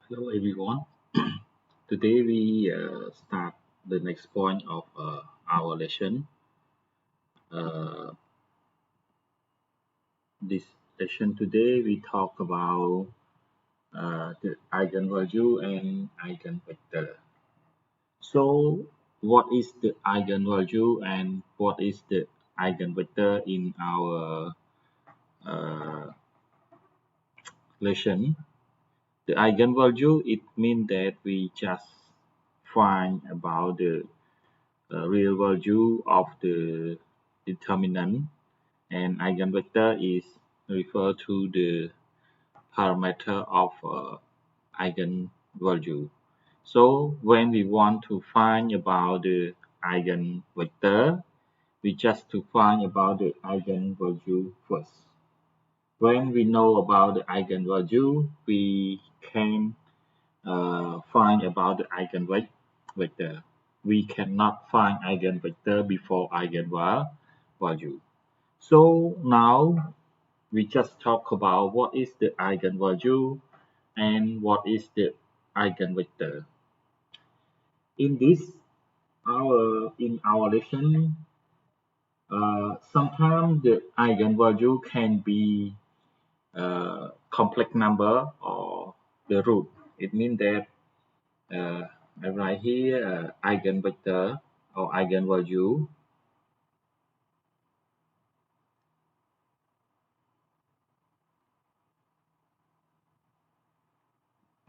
Hello everyone. Today we start the next point of our lesson. Uh, this lesson today we talk about the eigenvalue and eigenvector. So, what is the eigenvalue and what is the eigenvector in our uh, lesson? The eigenvalue it means that we just find about the real value of the determinant, and eigenvector is refer to the parameter of eigenvalue. So when we want to find about the eigenvector, we just to find about the eigenvalue first. When we know about the eigenvalue, we can find about the eigenvector. We cannot find eigenvector before eigenvalue. So now we just talk about what is the eigenvalue and what is the eigenvector. In this in our lesson, sometimes the eigenvalue can be complex number or the root. It means that I write here eigenvector or eigenvalue.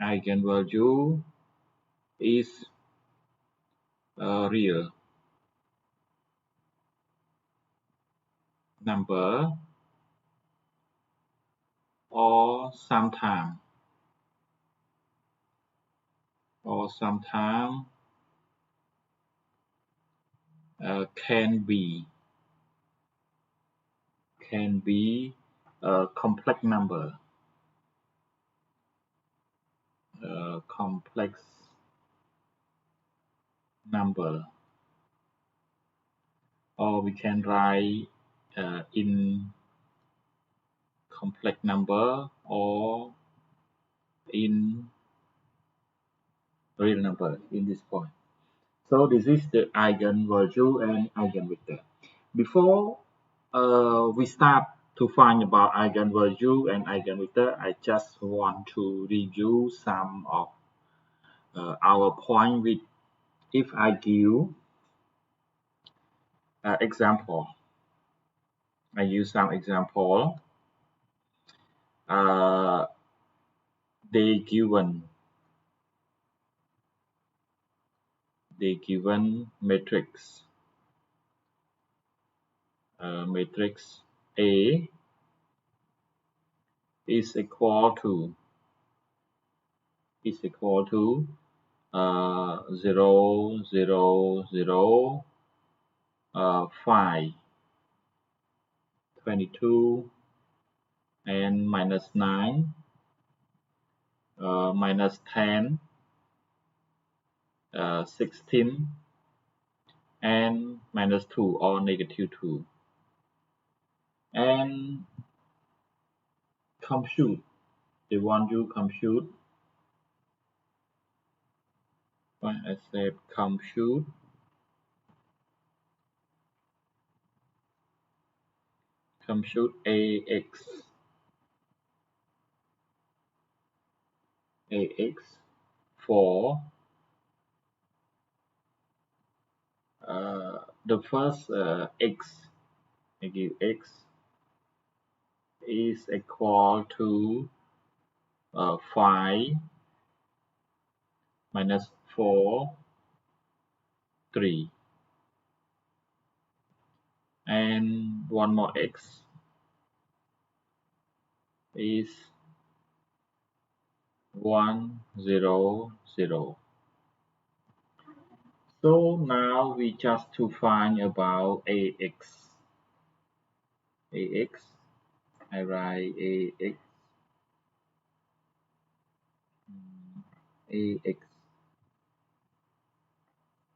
Eigenvalue is a real number or sometime can be a complex number, complex number, or we can write in complex number or in real number in this point. So this is the eigenvalue and eigenvector. Before we start to find about eigenvalue and eigenvector, I just want to review some of our point with if I give example. I use some example. Uh, they given matrix matrix A is equal to 0, 0, 0, 5, 22, and minus 9, minus 10, 16, and minus 2 or negative 2. And compute, they want you compute. When I say compute, AX for the first X, I give X is equal to 5 minus 4, 3, and one more X is 1, 0, 0. So now we just to find about AX. I write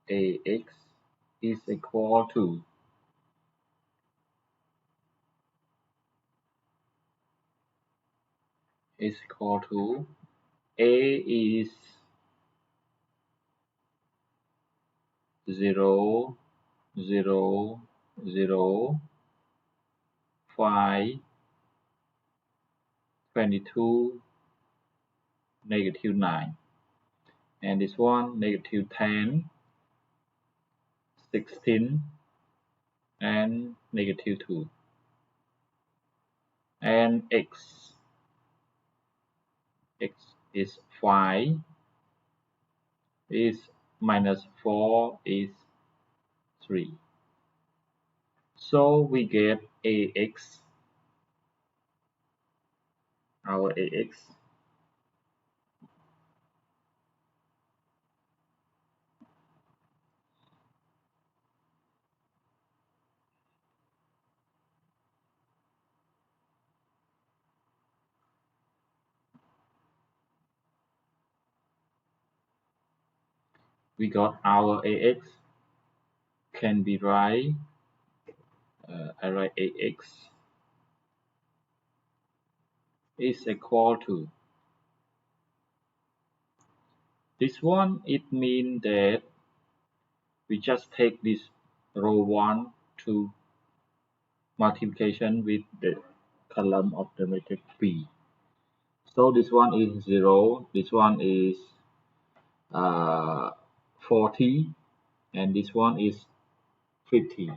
AX is equal to 0, A is 0, 0, 0, 5, 22, -9, and this one -10, 16, and -2, and x is 5, is -4 is 3. So we get ax, our ax we got our ax can be write I write ax is equal to this one. It means that we just take this row 1 to multiplication with the column of the matrix B. So this one is 0, this one is 40, and this one is 50.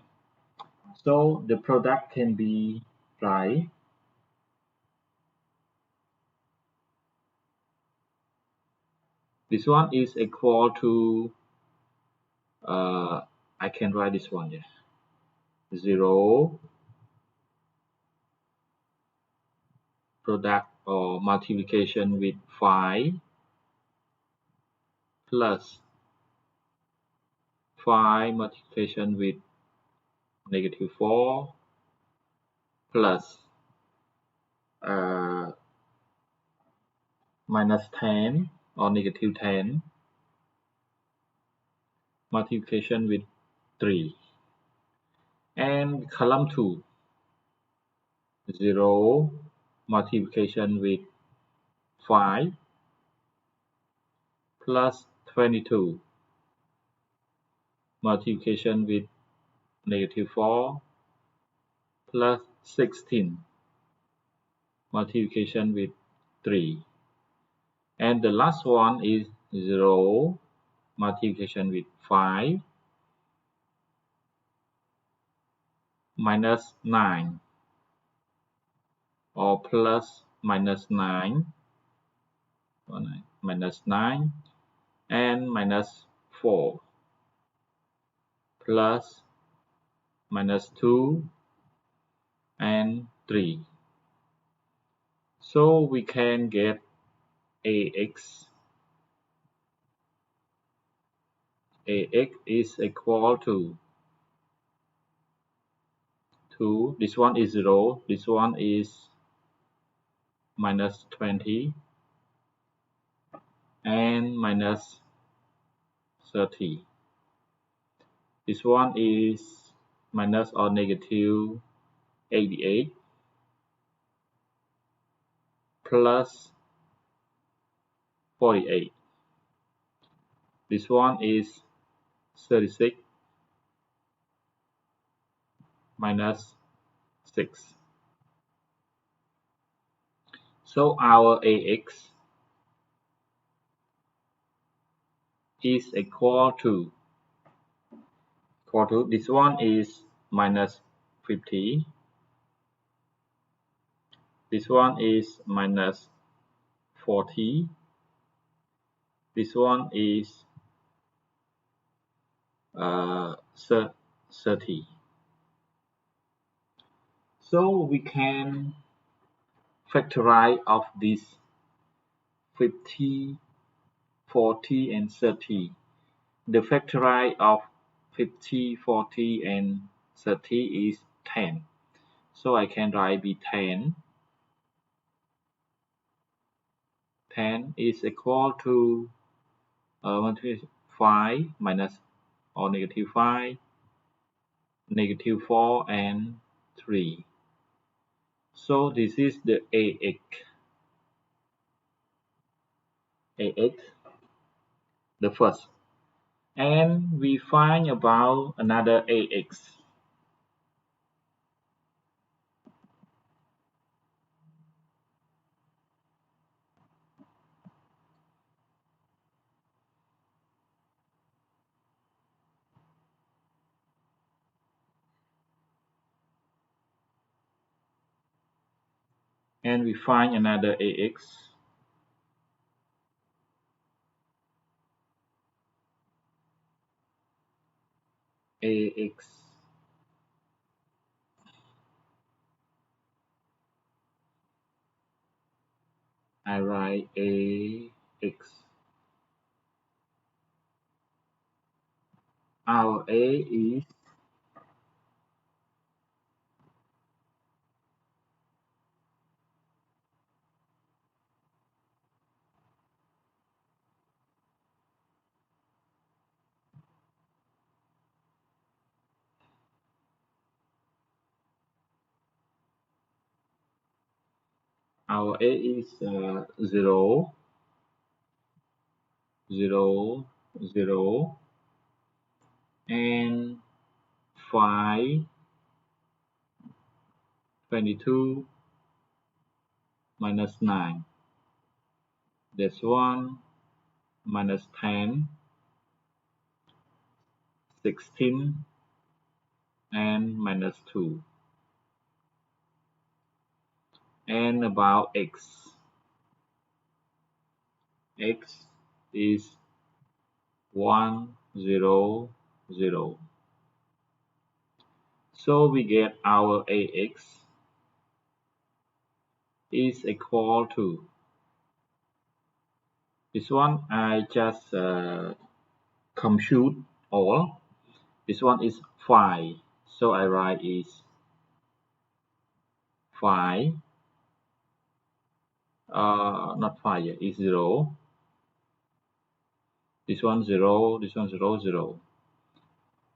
So the product can be right. This one is equal to I can write this one, yes. 0 product or multiplication with 5 plus 5 multiplication with -4 plus -10 or -10 multiplication with 3, and column 2 0 multiplication with 5 plus 22 multiplication with -4 plus 16 multiplication with 3, and the last one is 0 multiplication with 5 minus 9 or plus -9 -9 and -4 plus -2 and 3. So we can get ax is equal to this one is 0, this one is -20 and -30. This one is minus or -88 plus 48. This one is 36 minus 6. So our ax is equal to this one is -50, this one is -40, this one is 30. So we can factorize of this 50, 40, and 30. The factorize of 50, 40, and 30 is 10. So I can write B10. 10 is equal to 5 minus or -5, -4, and 3. So this is the AX. ax, the first, and we find about another ax. And we find another ax. Ax. I write ax. Our a is our a is 0, 0, 0, and 5, 22, minus 9. That's 1, minus 10, 16, and minus 2. And about x. X is 1, 0, 0. So we get our ax is equal to, this one I just compute all. This one is 5, so I write is 5, not 5 yet, it's 0. This one 0, this one 0, 0.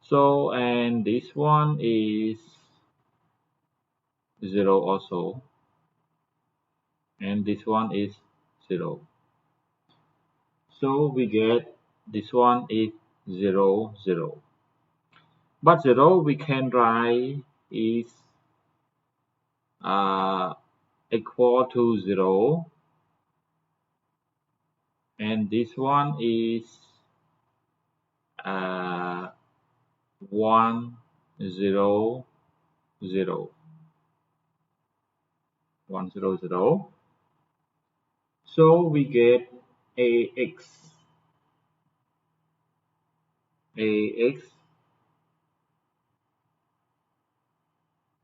So, and this one is 0 also, and this one is 0. So we get this one is 0, 0. But 0 we can write is equal to 0, and this one is 1, 0, 0, 1, 0, 0. So we get ax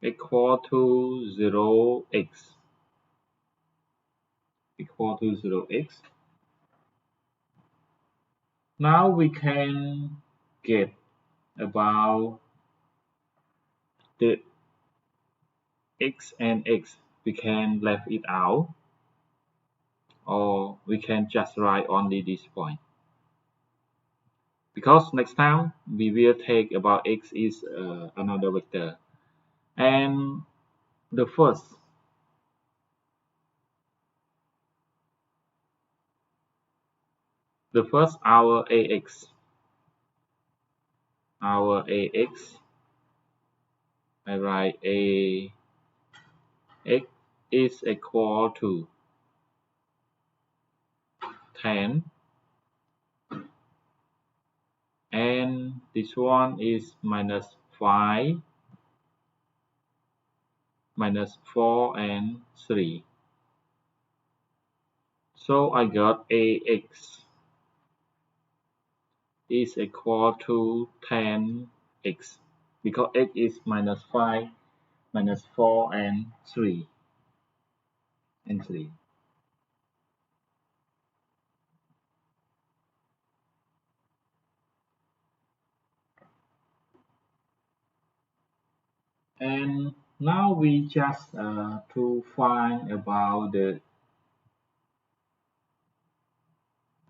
equal to 0x equal to 0x. Now we can get about the x and x. We can left it out, or we can just write only this point. Because next time we will take about x is another vector. And the first our ax I write ax is equal to 10, and this one is minus 5, minus 4, and 3. So I got ax is equal to 10x, because x is minus 5, minus 4, and 3. And now we just to find about the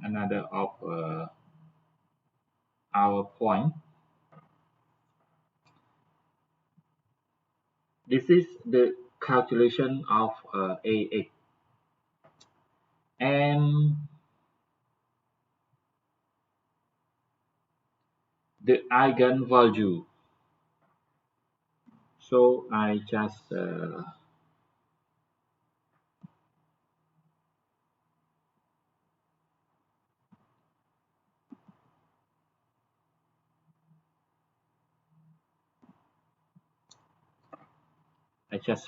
another of our point. This is the calculation of ax, and the eigenvalue. So I just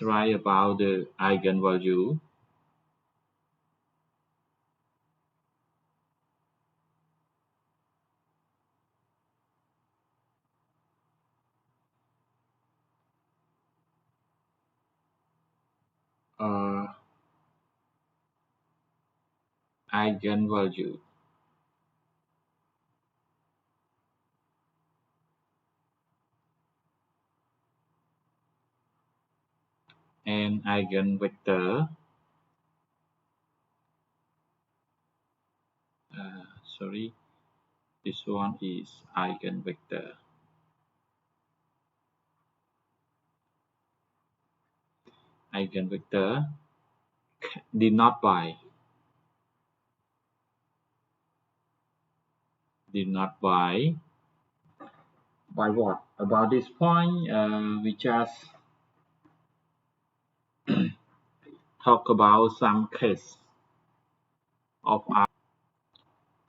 write about the eigenvalue. uh, Eigenvalue and Eigenvector. Sorry, this one is Eigenvector. Eigenvector denoted by what? About this point, we just talk about some case of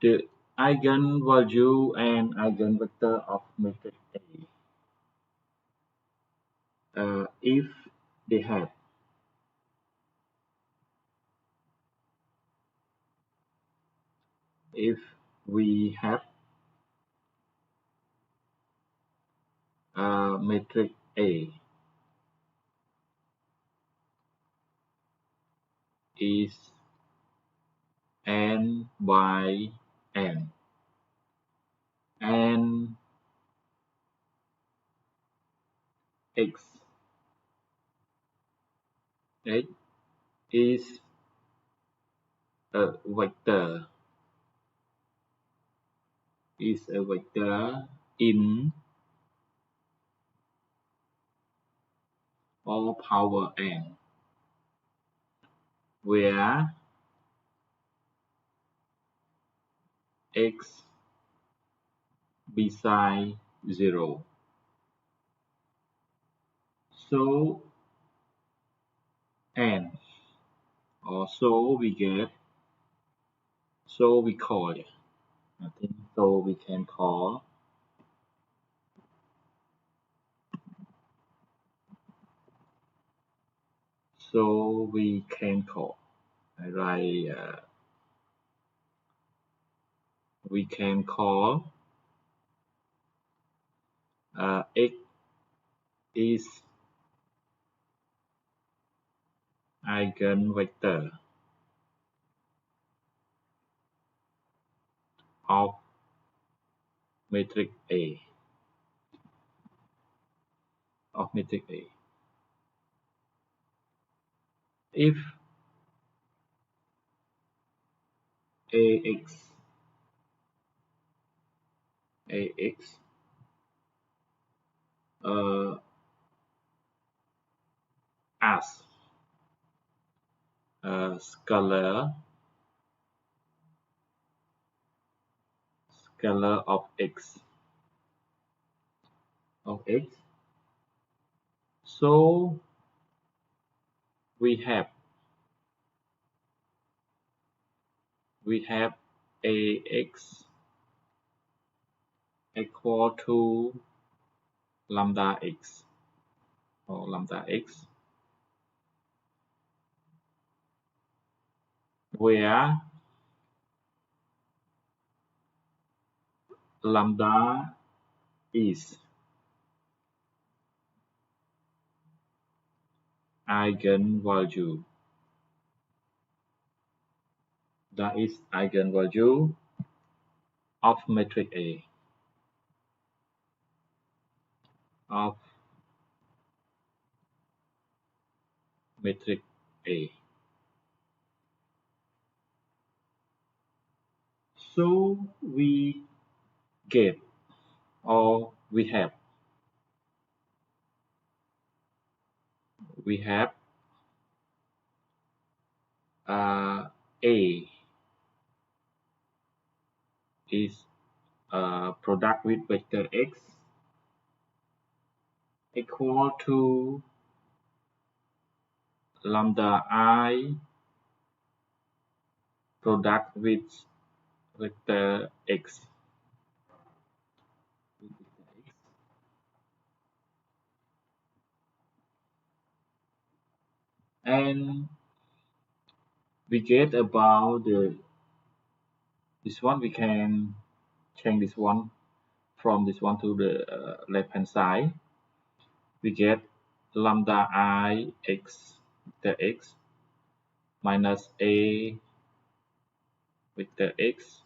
the eigenvalue and eigenvector of matrix A. If they have if we have matrix A is n by n and x is a vector in all power n, where x beside 0. So n, or so we get, so we call it. I think so we can call. So we can call. I write. We can call x is eigenvector of matrix A. If ax as a scalar of x, so we have ax equal to lambda x, or lambda x, where lambda is eigenvalue. That is eigenvalue of matrix A. Of matrix A. So we get, or we have A is product with vector x equal to lambda I product with vector x. And we get about this one. We can change this one from this one to the left hand side. We get lambda I x vector x minus a vector x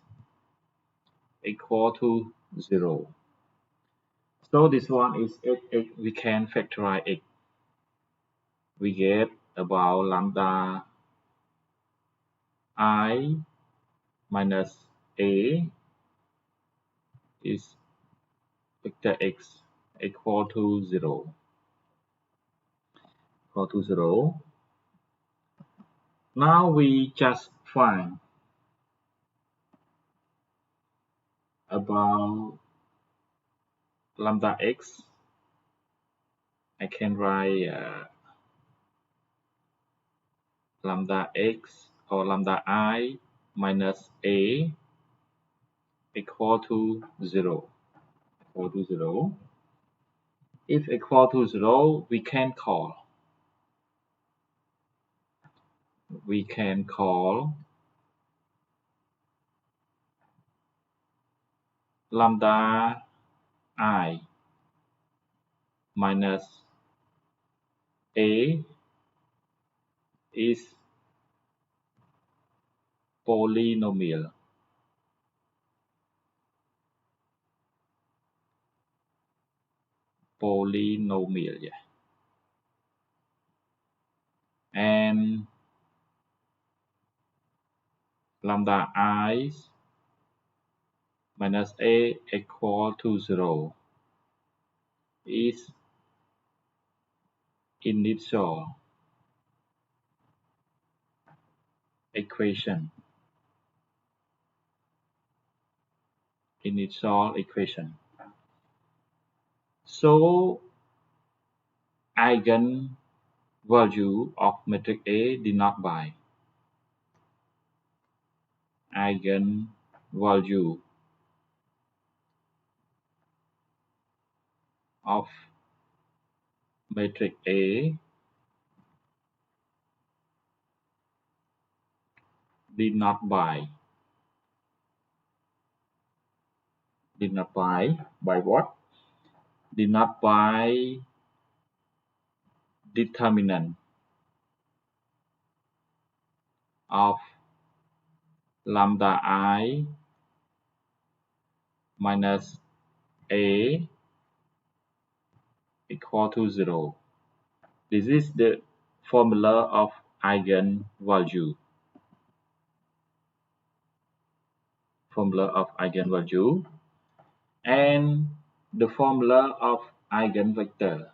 equal to 0. So this one is x. We can factorize x. We get about lambda I minus a is vector x equal to 0. Equal to 0. Now we just find about lambda x. I can write lambda x or lambda I minus a equal to 0. Equal to 0. If equal to 0, we can call lambda I minus a is polynomial. Yeah. And lambda I minus a equal to 0 is initial equation. So eigenvalue of matrix A denoted by eigenvalue of matrix A denoted by what? Denoted by determinant of lambda I minus a equal to 0. This is the formula of eigenvalue. And the formula of eigenvector.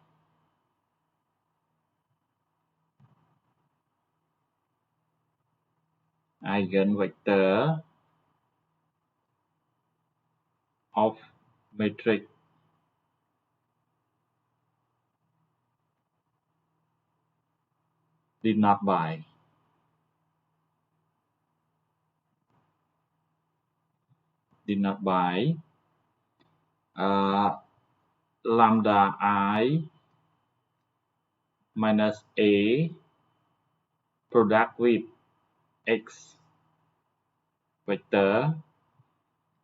Eigenvector of matrix denoted by lambda I minus a product with x vector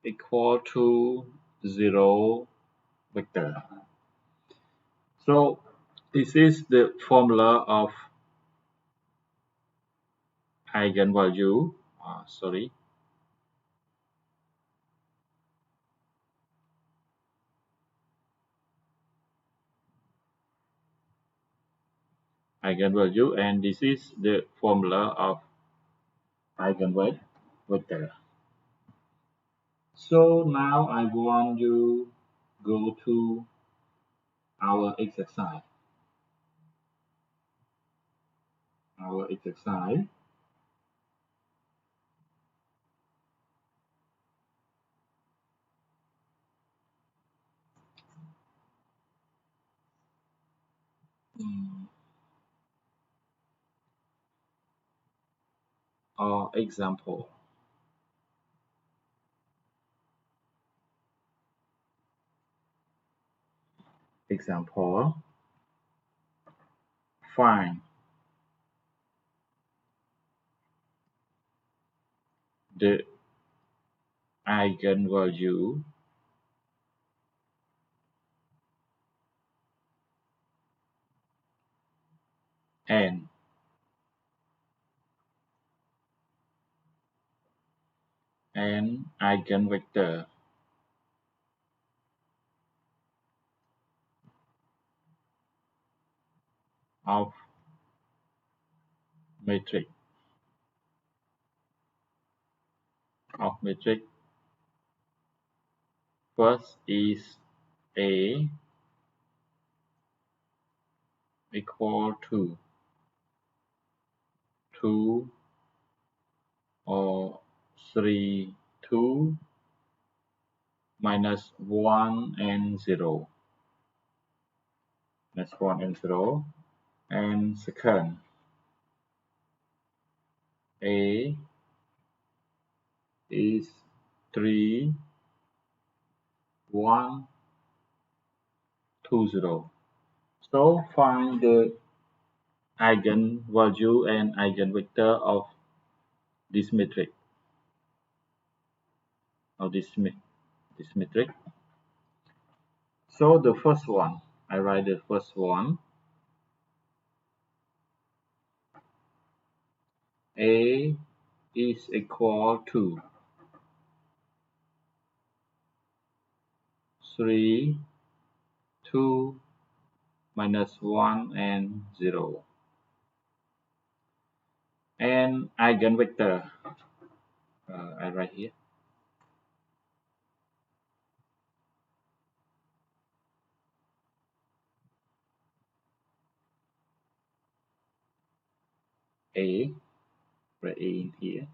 equal to 0 vector. So this is the formula of eigenvalue. Eigenvalue, and this is the formula of eigenvector. So now I want you go to our exercise. or example. Example, find the eigenvalue and an eigenvector of matrix first is A equal to 2 or 3, 2 minus 1 and 0. Minus 1 and 0. And second, A is 3, 1, 2, 0. So find the eigenvalue and eigenvector of this matrix. This matrix. So the first one, I write the first one. A is equal to 3, 2 minus 1 and 0. And eigenvector, I write here. A, write A in here,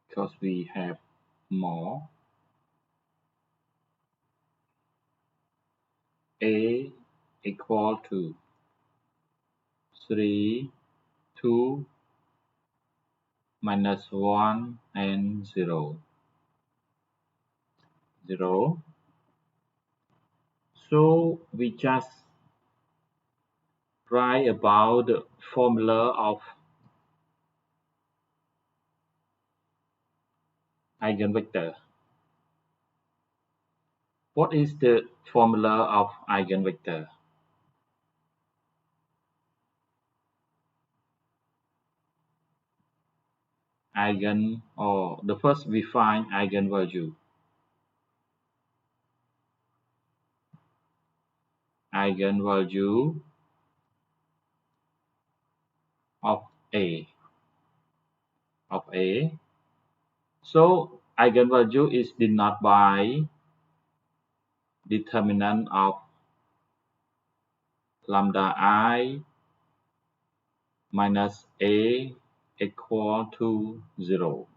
because we have more. A equal to 3, 2 minus 1 and 0. 0. So we just write about the formula of eigenvector. What is the formula of eigenvector? The first we find eigenvalue. Eigenvalue of A. So eigenvalue is denoted by determinant of lambda I minus A equal to 0.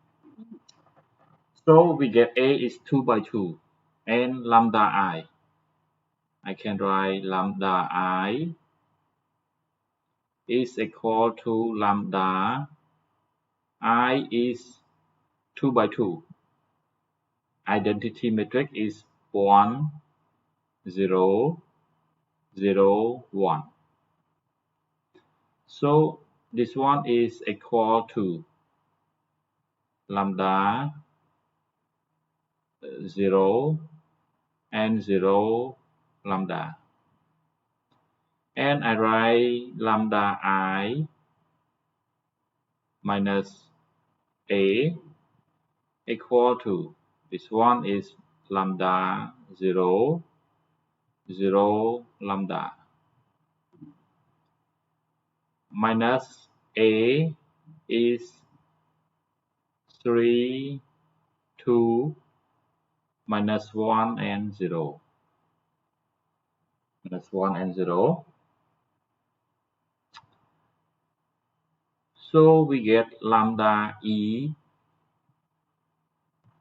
So we get A is 2 by 2 and lambda I can write lambda I is equal to lambda I is 2 by 2. Identity matrix is 1, 0, 0, 1. So this one is equal to lambda 0 and 0 lambda. And I write lambda I minus A equal to, this one is lambda 0, 0 lambda minus A is 3, 2 minus 1 and 0. Minus 1 and 0. So we get lambda E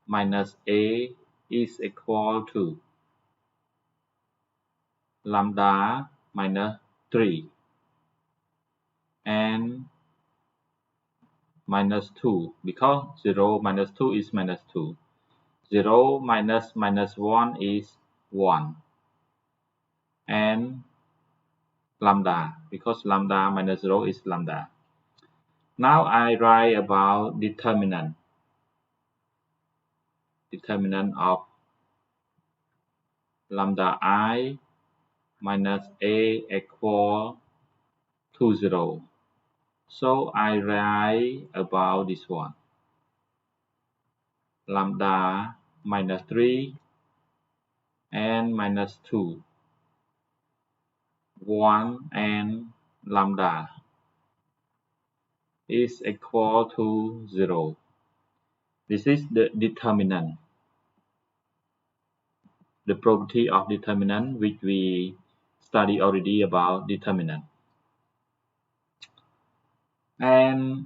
minus A is equal to lambda minus 3. and minus 2, because 0 minus 2 is minus 2. 0 minus minus 1 is 1. And lambda, because lambda minus 0 is lambda. Now I write about determinant. Determinant of lambda I minus a equal to 0. So I write about this one. Lambda minus 3 and minus 2. 1 and lambda is equal to 0. This is the determinant. The property of determinant which we study already about determinant. And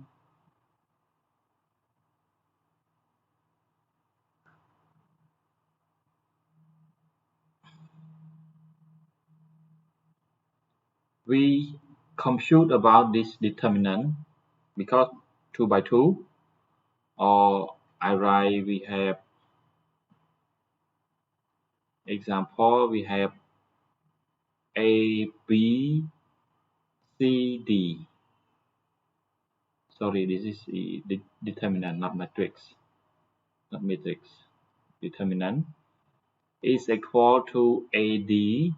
we compute about this determinant because 2 by 2, or I write we have example, we have A, B, C, D. Sorry, this is the determinant, not matrix. Not matrix. Determinant is equal to AD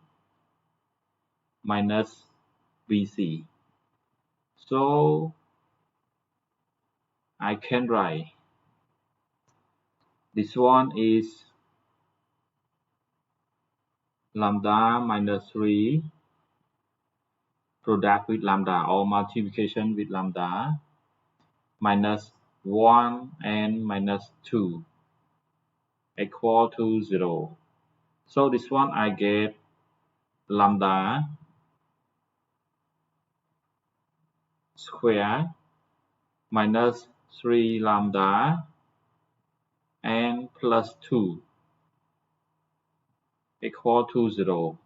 minus BC. So I can write this one is lambda minus 3 product with lambda or multiplication with lambda minus 1 and minus 2 equal to 0. So this one I get lambda square minus 3 lambda and plus 2 equal to 0.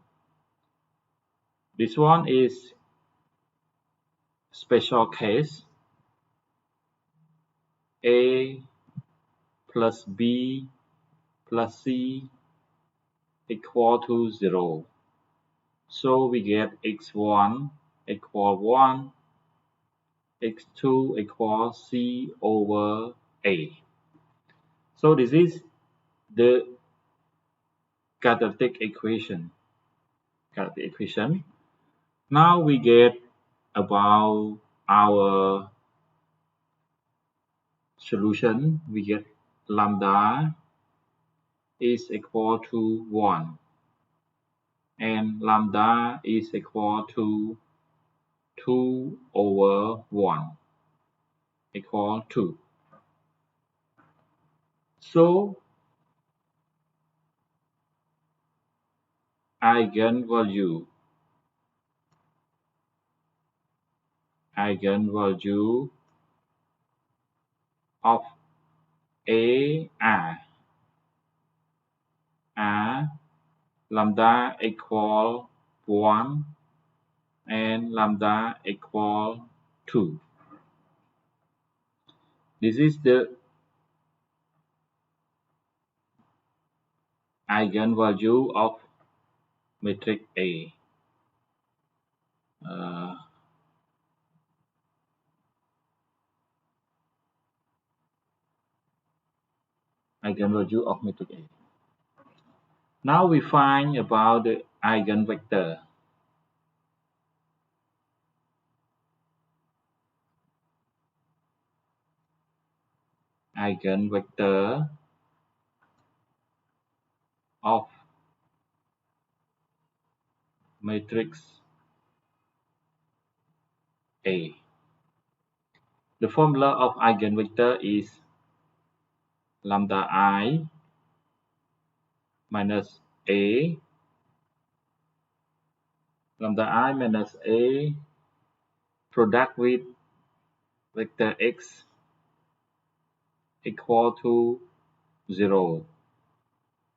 This one is special case. A plus B plus C equal to 0. So we get x1 equal 1, x2 equal C over A. So this is the quadratic equation. Now we get about our solution. We get lambda is equal to 1 and lambda is equal to 2 over 1 equal 2. So eigenvalue of A are lambda equal 1 and lambda equal 2. This is the eigenvalue of matrix A. Eigenvalue of matrix A. Now we find about the eigenvector. Eigenvector of matrix A. The formula of eigenvector is lambda I minus A, lambda I minus A product with vector x equal to 0.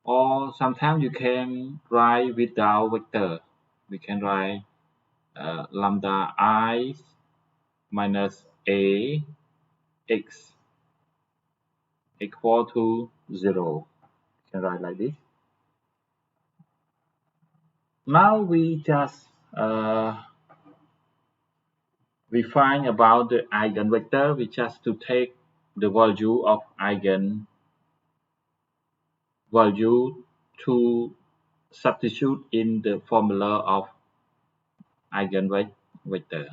Or sometimes you can write without vector. We can write lambda I minus a x equal to 0. You can write like this. Now we just we find about the eigenvector. We just to take the value of eigenvalue to substitute in the formula of eigenvector.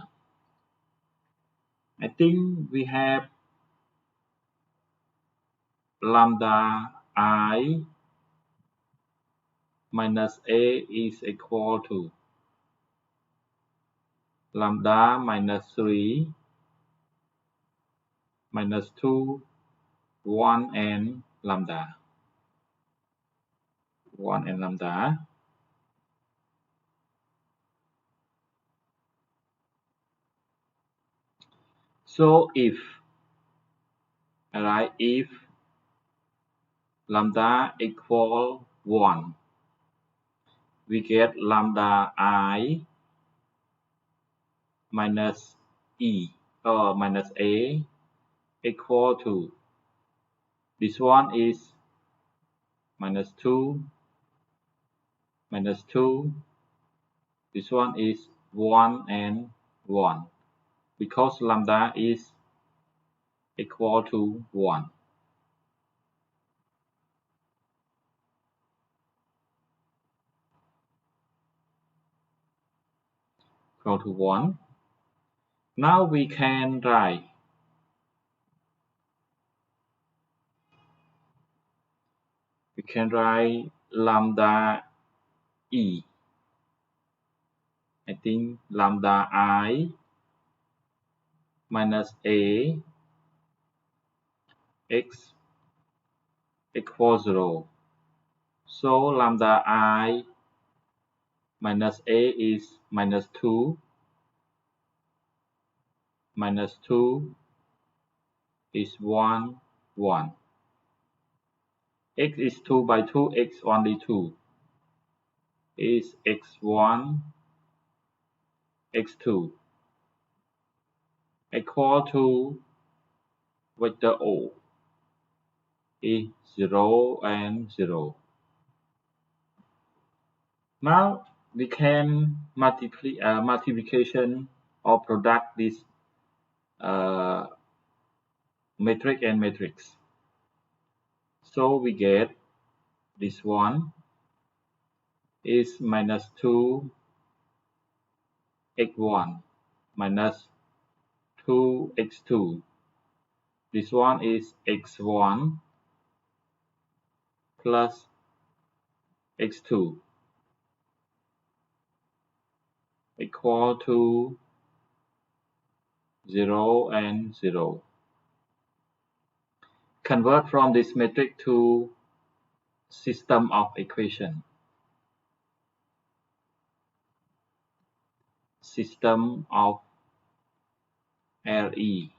I think we have lambda I minus a is equal to lambda minus 3 minus 2 1 and lambda. So if lambda equal 1, we get lambda I minus e or minus a equal to, this one is minus 2 minus 2, this one is 1 and 1, because lambda is equal to 1. Equal to 1. Now we can write lambda e. I think lambda I minus a x equals 0. So lambda I minus a is minus 2 minus 2 is 1 1. X is 2 by 2, x only 2 is x1 x2 equal to vector O is 0 and 0. Now we can multiplication or product this matrix and matrix. So we get this one is minus 2 x1 minus 2 x2. This one is x1 plus x2 equal to 0 and 0. Convert from this matrix to system of equation. System of LE.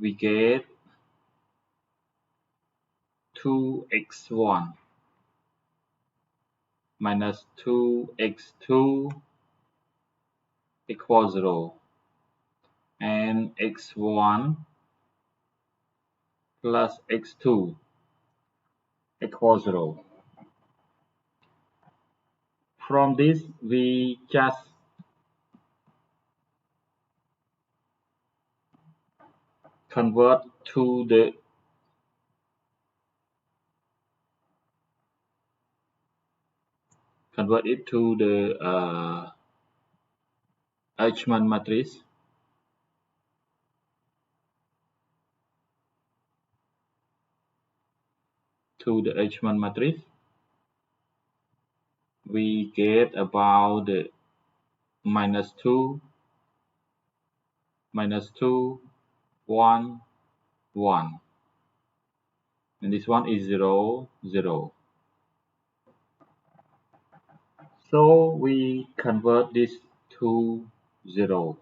We get 2x1 minus 2x2 equals 0, and x1 plus x2 equals 0. From this, we just convert it to the Eigenvalue matrix. We get about the minus 2 1 1, and this one is 0 0. So we convert this to 0.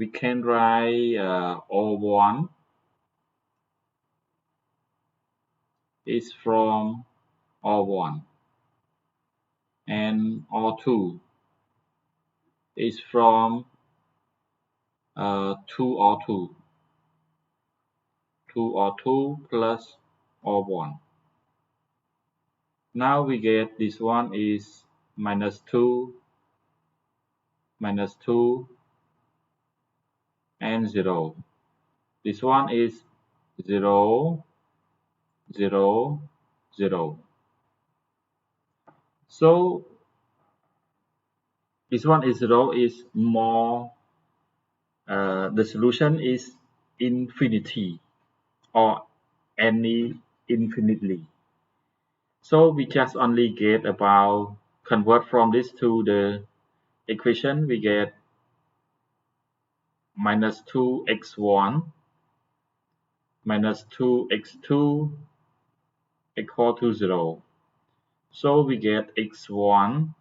we can write O1 is from O1 and O2 is from 2O2 2O2 plus O1. Now we get this one is minus 2 and 0. This one is 0 0 0. So this one is 0 is more the solution is infinity or any infinitely. So we just only get about convert from this to the equation. We get minus 2x1 minus 2x2 equal to 0. So we get x1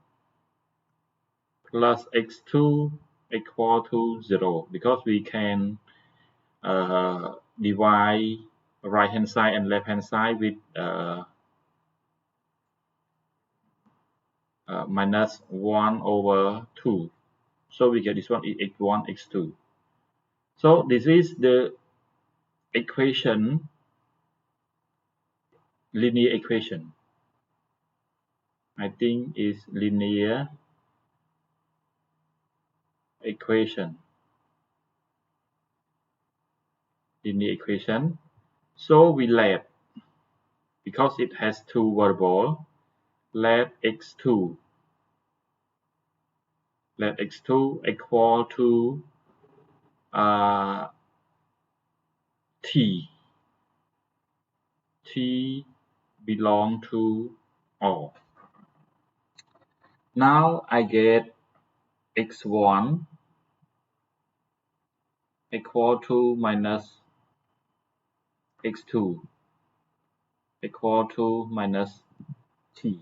plus x2 equal to 0 because we can divide right hand side and left hand side with minus 1 over 2. So we get this one is x1 x2. So this is the equation, linear equation. I think is linear equation. So we let, because it has two variables, let x2 equal to t belong to all. Now I get x1 equal to minus x2 equal to minus t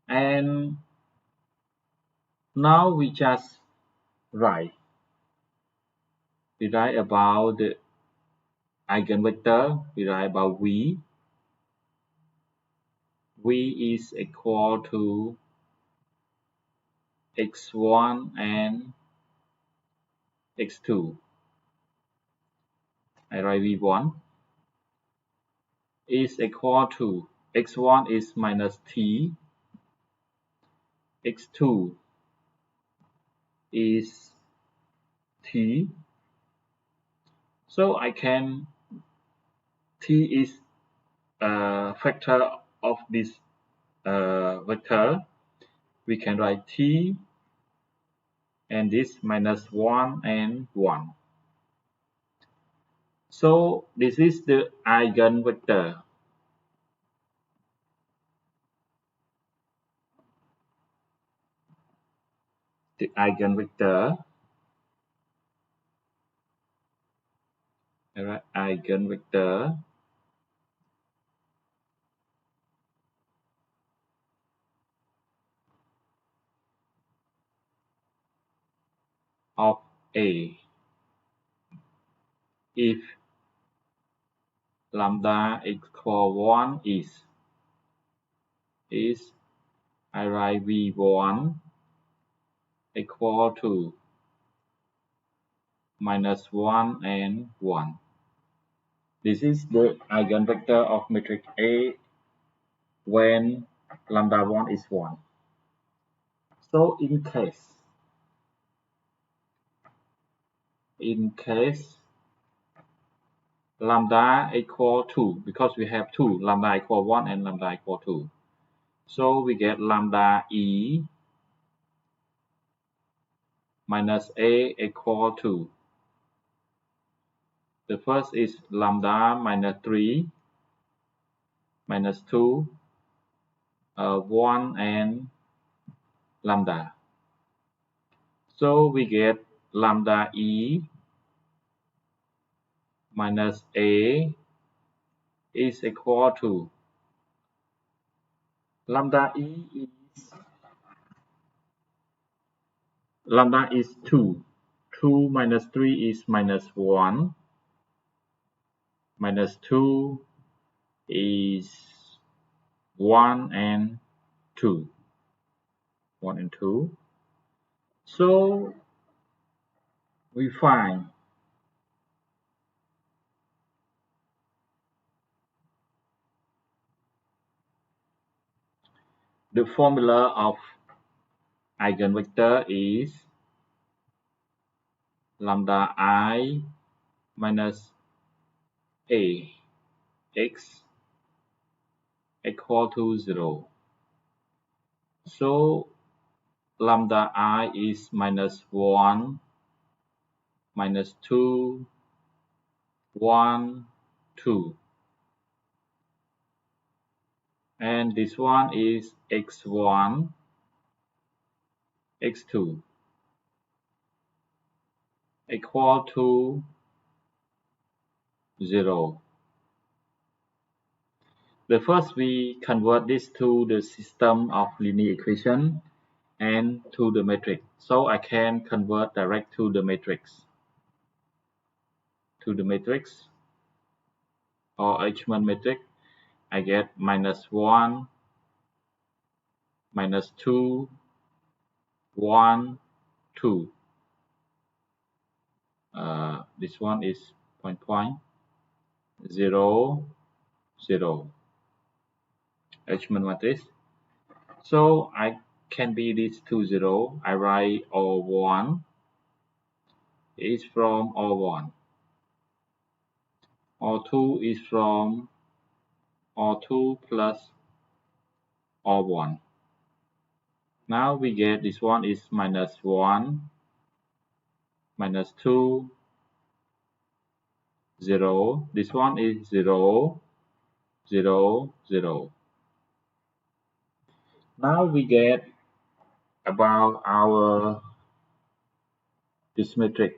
and now we just write about the eigenvector. We write about v is equal to x1 and x2. I write v1 is equal to x1 is minus t, x2 is t. So I can, t is a factor of this vector. We can write t and this minus 1 and 1. So this is the eigenvector. The eigenvector, eigenvector of A if lambda equal 1 is I write v1 equal to minus 1 and 1. This is the eigenvector of matrix A when lambda 1 is 1. So in case lambda equal 2, because we have 2, lambda equal 1 and lambda equal 2. So we get lambda e minus a equal to, the first is lambda minus 3 minus 2 1 and lambda. So we get lambda e minus a is equal to, lambda e is Lambda is 2. 2 minus 3 is minus 1. Minus 2 is 1 and 2. 1 and 2. So we find the formula of eigenvector is lambda I minus a x equal to 0. So lambda I is minus 1, minus 2, 1, 2. And this one is x1, x2 equal to 0. The first we convert this to the system of linear equation and to the matrix. So I can convert direct to the matrix. To the matrix or H1 matrix, I get minus 1, minus 2, 1, 2. This one is point, 0, 0. H1 matrix. So I can be this to 0. I write O1 is from O1. O2 is from O2 plus O1. Now we get this one is minus 1, minus 2, 0. This one is 0, 0, 0. Now we get about our this matrix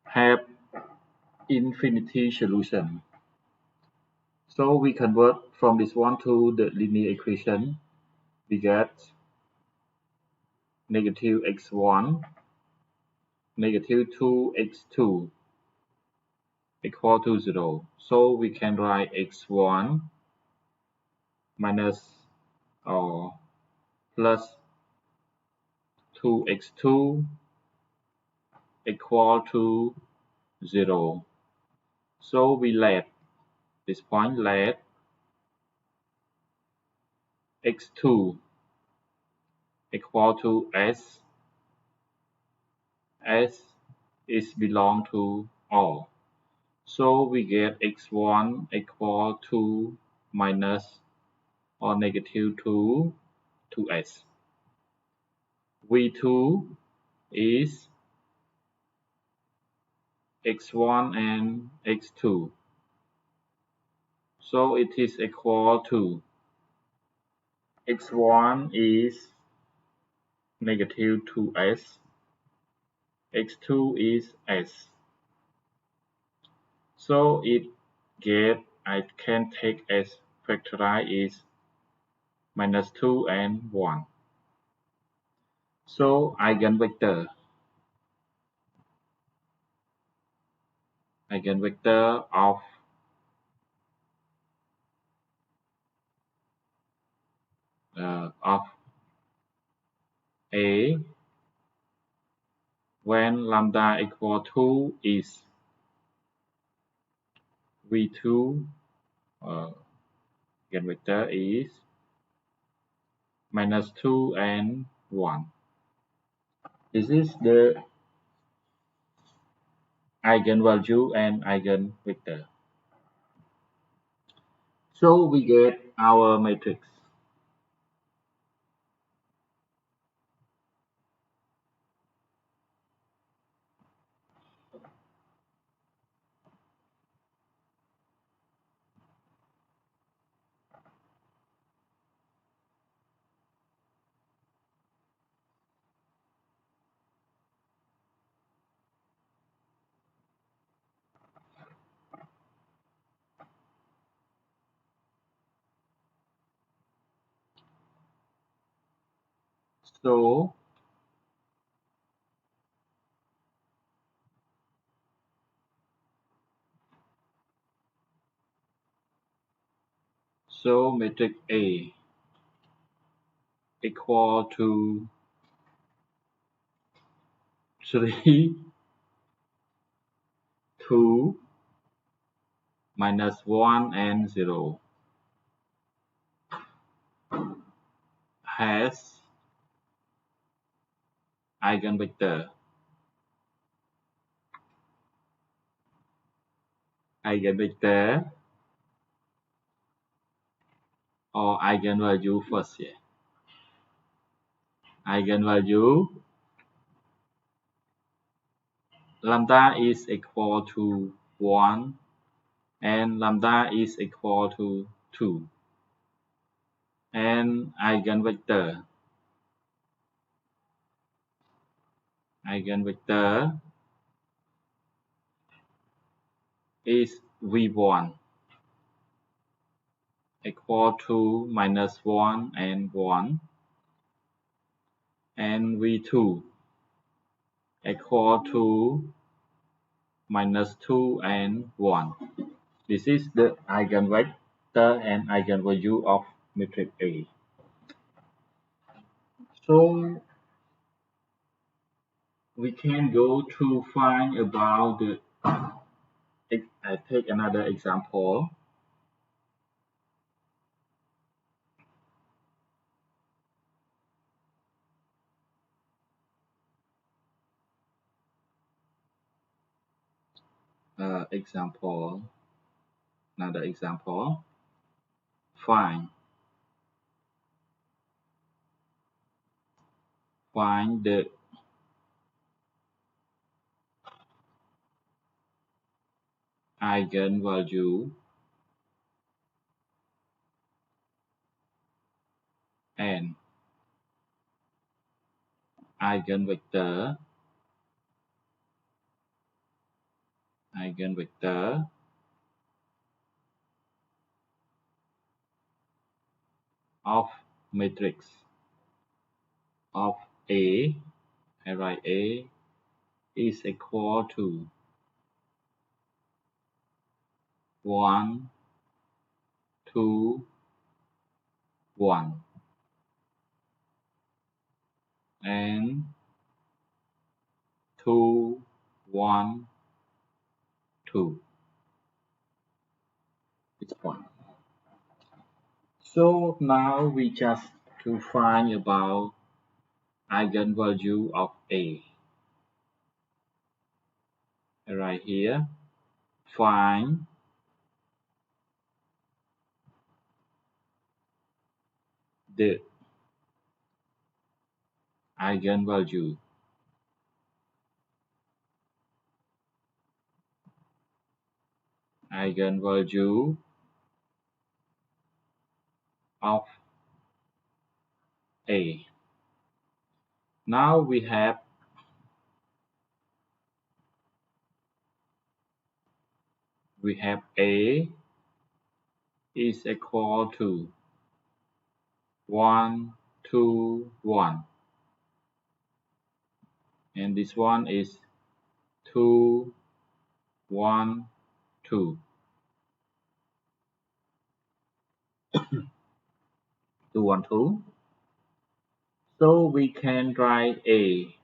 have infinity solution. So we convert from this one to the linear equation. We get negative x1, negative 2x2 equal to 0. So we can write x1 minus or plus 2x2 equal to 0. So we let this point let x2 equal to s. S is belong to all. So we get x1 equal to minus or negative 2 to s. V2 is x1 and x2. So it is equal to x1 is negative 2s, x2 is s. So it get I can take as factorize is minus 2 and 1. So eigenvector of A when lambda equal to is V2 eigenvector is minus 2 and 1. This is the eigenvalue and eigenvector. So we get our matrix. So matrix A equal to 3, 2, -1 and 0 has eigenvector, or eigenvalue first here. Eigenvalue lambda is equal to 1 and lambda is equal to 2. And eigenvector is v1 equal to -1 and 1, and v2 equal to -2 and 1. This is the eigenvector and eigenvalue of matrix A. So we can go to find about the, I take another example. Another example. Find the eigenvalue and eigenvector of matrix of A. I write A is equal to 1, 2, 1 and 2, 1, 2. It's one. So now we just to find about eigenvalue of A. Right here, find the eigenvalue of A. Now we have A is equal to 1, 2, 1, and this one is 2, 1, 2, 2, 1, 2. So we can write A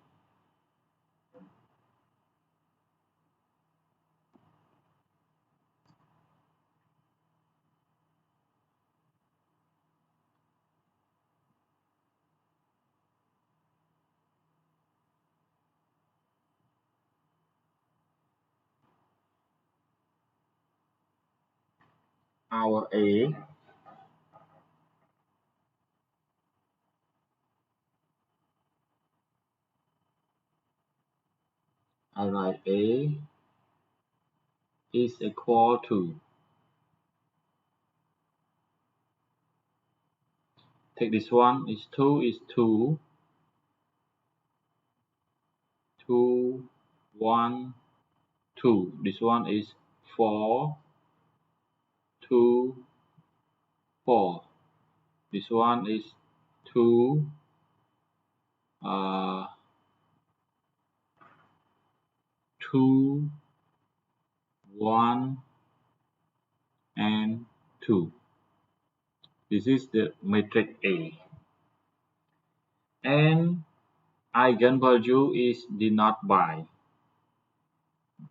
our A I write A is equal to, take this one is 2 is 2, 2, 1, 2. This one is 4, 2, 4. This one is 2, 2, 1, and 2. This is the matrix A. And eigenvalue is denoted by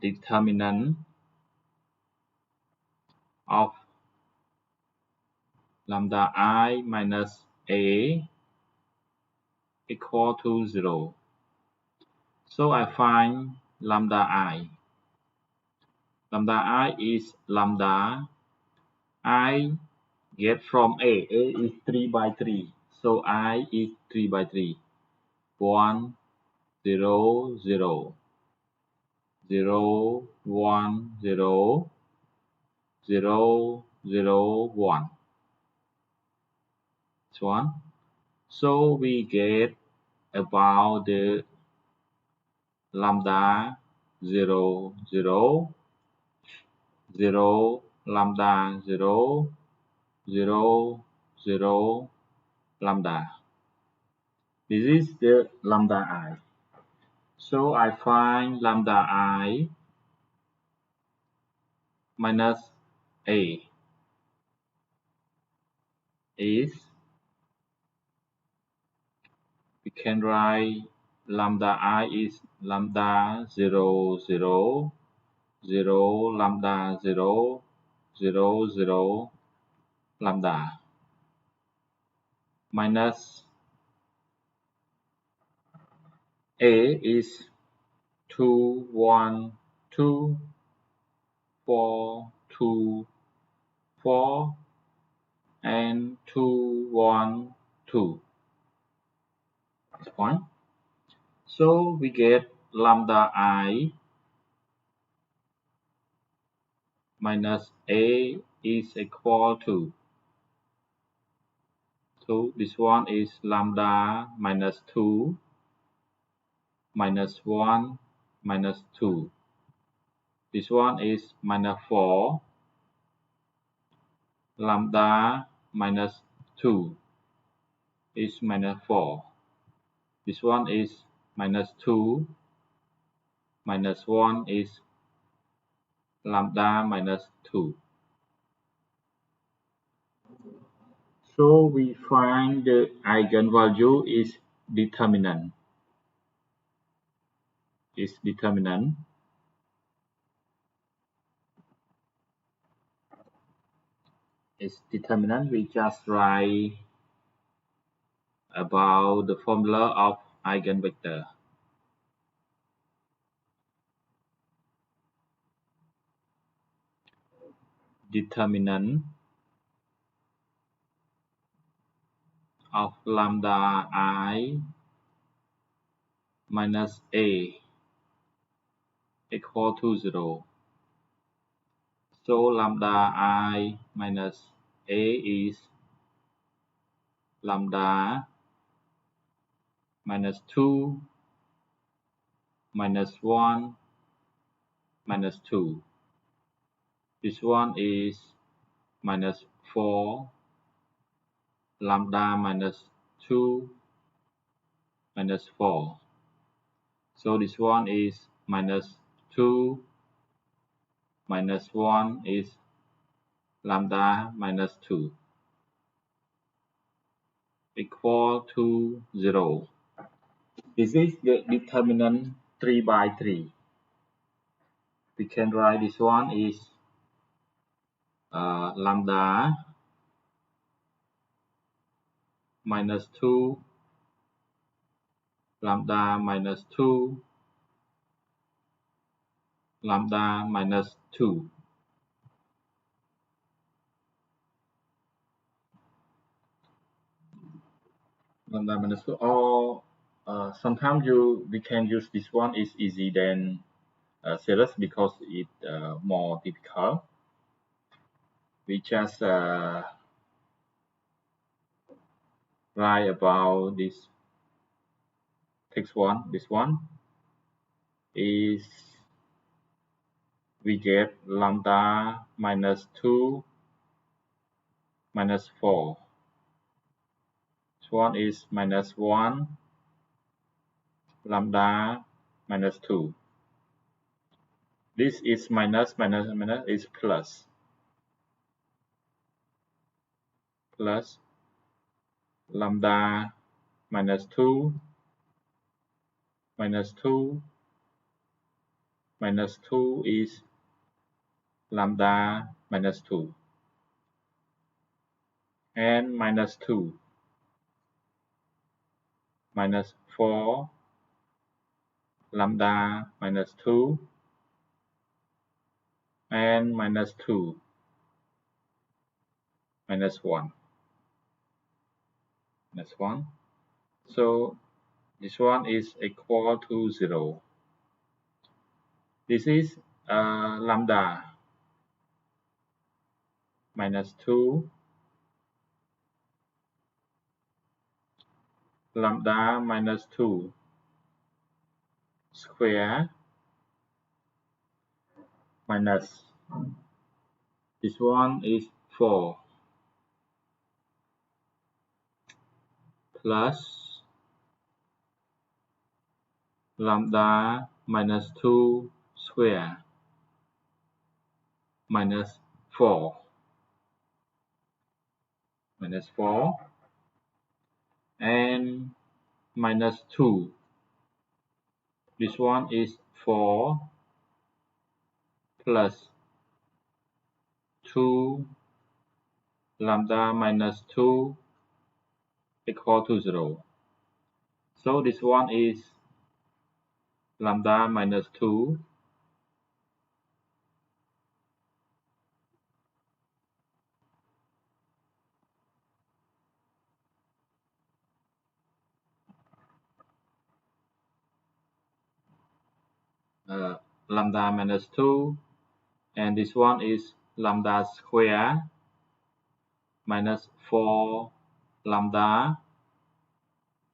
determinant of lambda I minus A equal to 0. So I find lambda I. Lambda I is lambda I get from A. A is 3 by 3. So I is 3 by 3. 1, 0, 0. 0, 1, 0. 0, 0, 1. So on. So we get about the lambda 0, 0, 0, lambda 0, 0, 0, lambda. This is the lambda I. So I find lambda I minus A is, we can write lambda I is lambda 0, 0, 0, lambda 0, 0, 0, lambda minus A is 2, 1, 2, 4, 2, 4, and 2, 1, 2. This point. So we get lambda I minus A is equal to 2. This one is lambda minus 2 minus 1 minus 2. This one is minus 4 lambda minus 2 is minus 4. This one is minus 2 minus 1 is lambda minus 2. So we find the eigenvalue is determinant. Is determinant. Is determinant. We just write about the formula of eigenvector. Determinant of lambda I minus A equal to 0. So lambda I minus A is lambda minus 2 minus 1 minus 2. This one is minus 4 lambda minus 2 minus 4. So this one is minus 2 minus 1 is lambda minus 2 equal to 0. This is the determinant 3 by 3. We can write this one is lambda minus 2 lambda minus 2 lambda minus 2. Lambda minus 2, or sometimes we can use this one is easy than series because it more difficult. We just write about this text one. This one is we get lambda minus 2 minus 4. This one is minus 1 lambda minus 2. This is minus is plus lambda minus 2 minus 2 minus 2 is lambda minus 2 and minus 2 minus 4 lambda minus 2 and minus 2 minus 1 minus 1. So this one is equal to 0. This is lambda minus 2 lambda minus 2 square minus this one is 4 plus lambda minus 2 square minus 4 and minus 2. This one is 4 plus 2 lambda minus 2 equal to 0. So this one is lambda minus 2 lambda minus 2, and this one is lambda square minus 4 lambda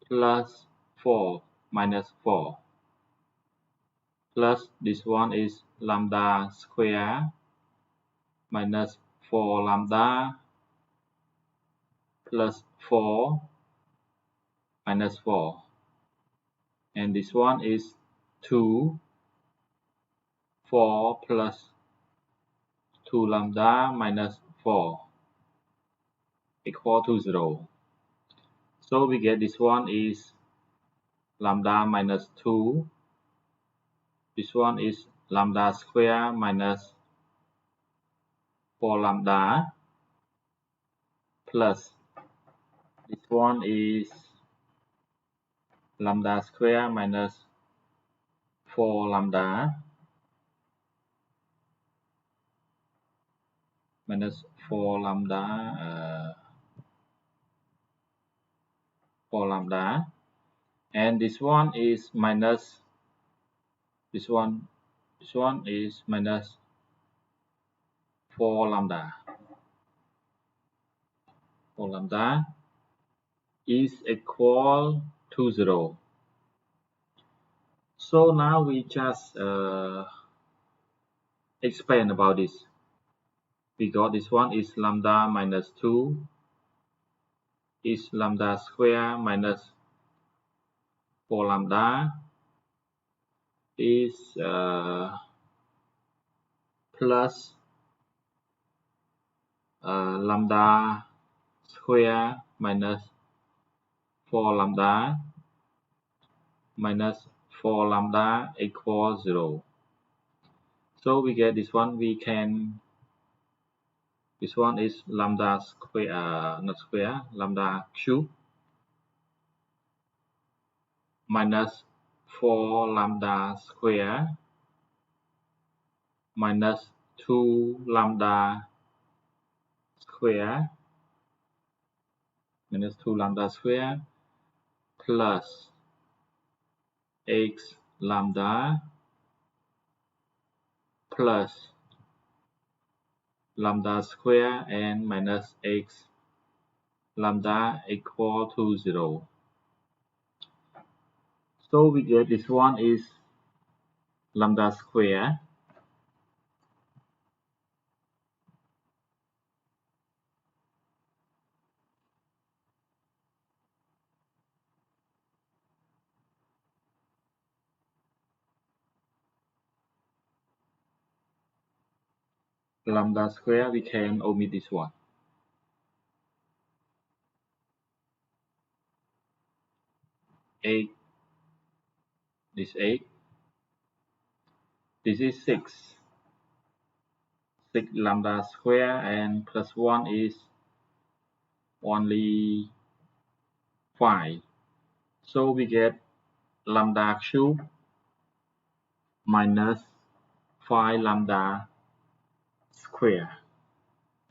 plus 4 minus 4 plus this one is lambda square minus 4 lambda plus 4 minus 4, and this one is 2 4 plus 2 lambda minus 4 equal to 0. So we get this one is lambda minus 2. This one is lambda square minus 4 lambda plus this one is lambda square minus 4 lambda minus 4 lambda 4 lambda, and this one is minus this one is minus 4 lambda. 4 lambda is equal to 0. So now we just explain about this. We got this one is lambda minus 2 is lambda square minus 4 lambda is plus lambda square minus 4 lambda minus 4 lambda equals 0. So we get this one. We can this one is lambda square not square lambda cube minus 4 lambda square minus 2 lambda square minus 2 lambda square plus x lambda plus lambda square and minus x lambda equal to 0. So we get this one is lambda square lambda square, we can omit this one. 8, this 8. This is 6. 6 lambda square and plus 1 is only 5. So we get lambda cube minus 5 lambda square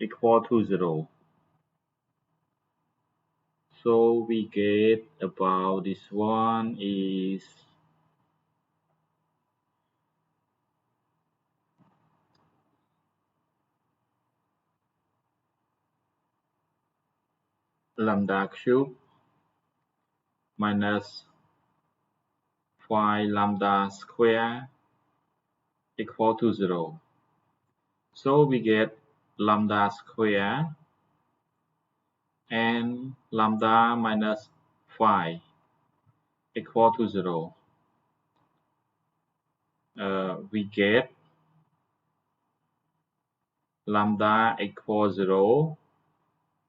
equal to 0. So we get about this one is lambda cube minus 5 lambda square equal to 0. So we get lambda square and lambda minus 5 equal to 0. We get lambda equal 0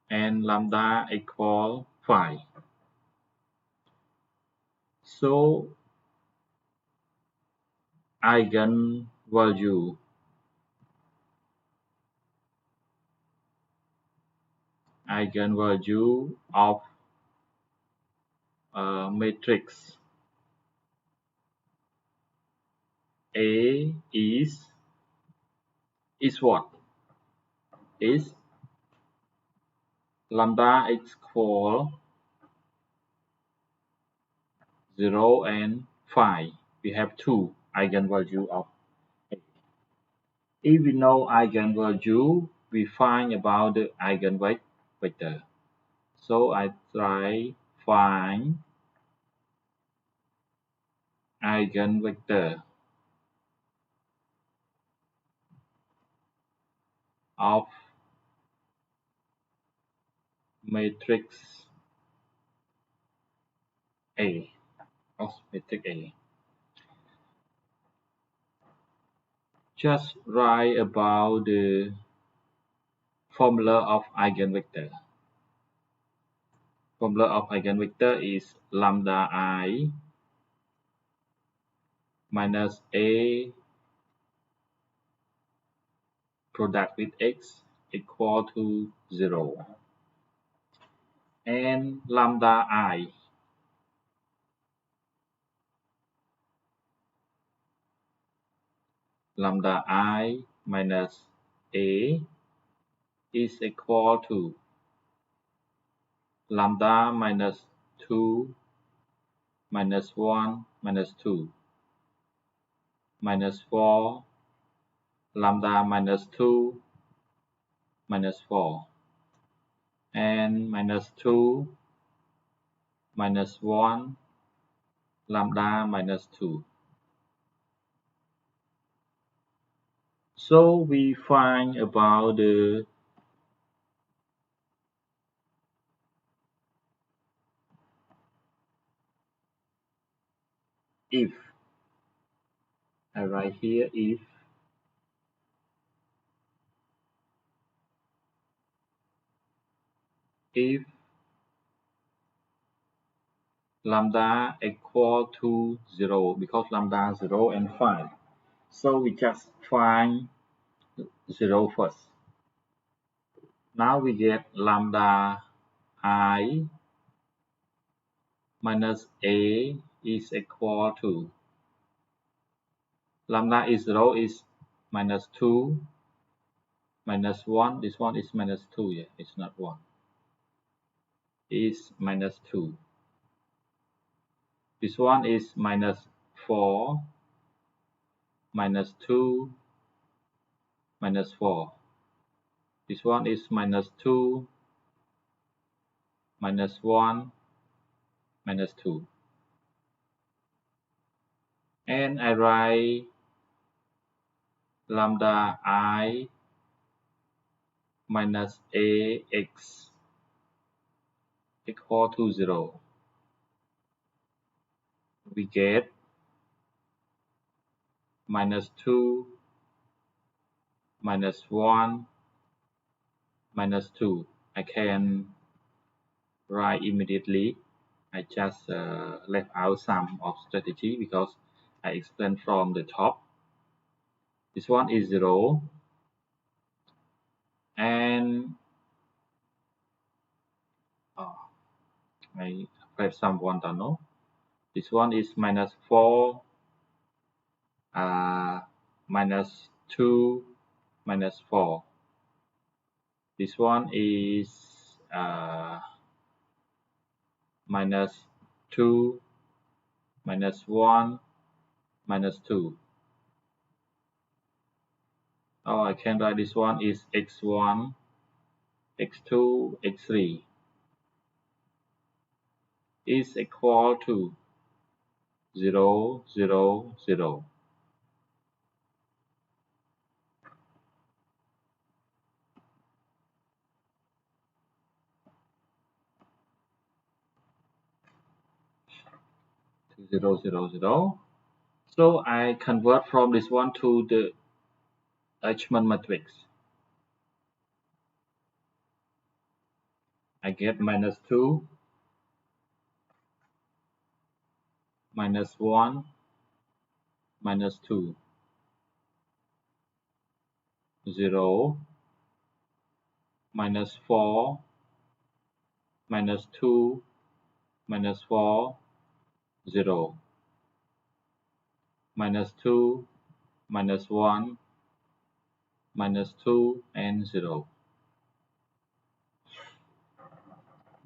and lambda equal 5. So eigenvalue of matrix A is what? Is lambda equal 0 and 5. We have two eigenvalue of A. If we know eigenvalue, we find about the eigenvector. So I try find eigenvector of matrix A. Just write about the formula of eigenvector. Formula of eigenvector is lambda I minus A product with x equal to 0. And lambda I minus A is equal to lambda minus 2 minus 1 minus 2 minus 4 lambda minus 2 minus 4 and minus 2 minus 1 lambda minus 2. So we find about the if. I write here if lambda equal to 0, because lambda 0 and 5. So we just find 0 first. Now we get lambda I minus A is equal to lambda is 0 is minus 2 minus 1. This one is minus 2. Yeah, it's not 1. Is minus 2. This one is minus 4 minus 2 minus 4. This one is minus 2 minus 1 minus 2. And I write lambda I minus AX equal to 0. We get minus 2 minus 1, minus 2. I can write immediately. I just left out some of strategy because I explained from the top. This one is 0, and I have some one tunnel. This one is minus 4, minus 2, minus 4. This one is minus 2, minus 1, minus 2. Oh, I can write this one is x1, x2, x3 is equal to 0, 0, 0. To 0, 0, 0. So I convert from this one to the Eichmann matrix. I get minus 2, minus 1, minus 2, 0, minus 4, minus 2, minus 4, 0, minus 2, minus 1, minus 2, and 0.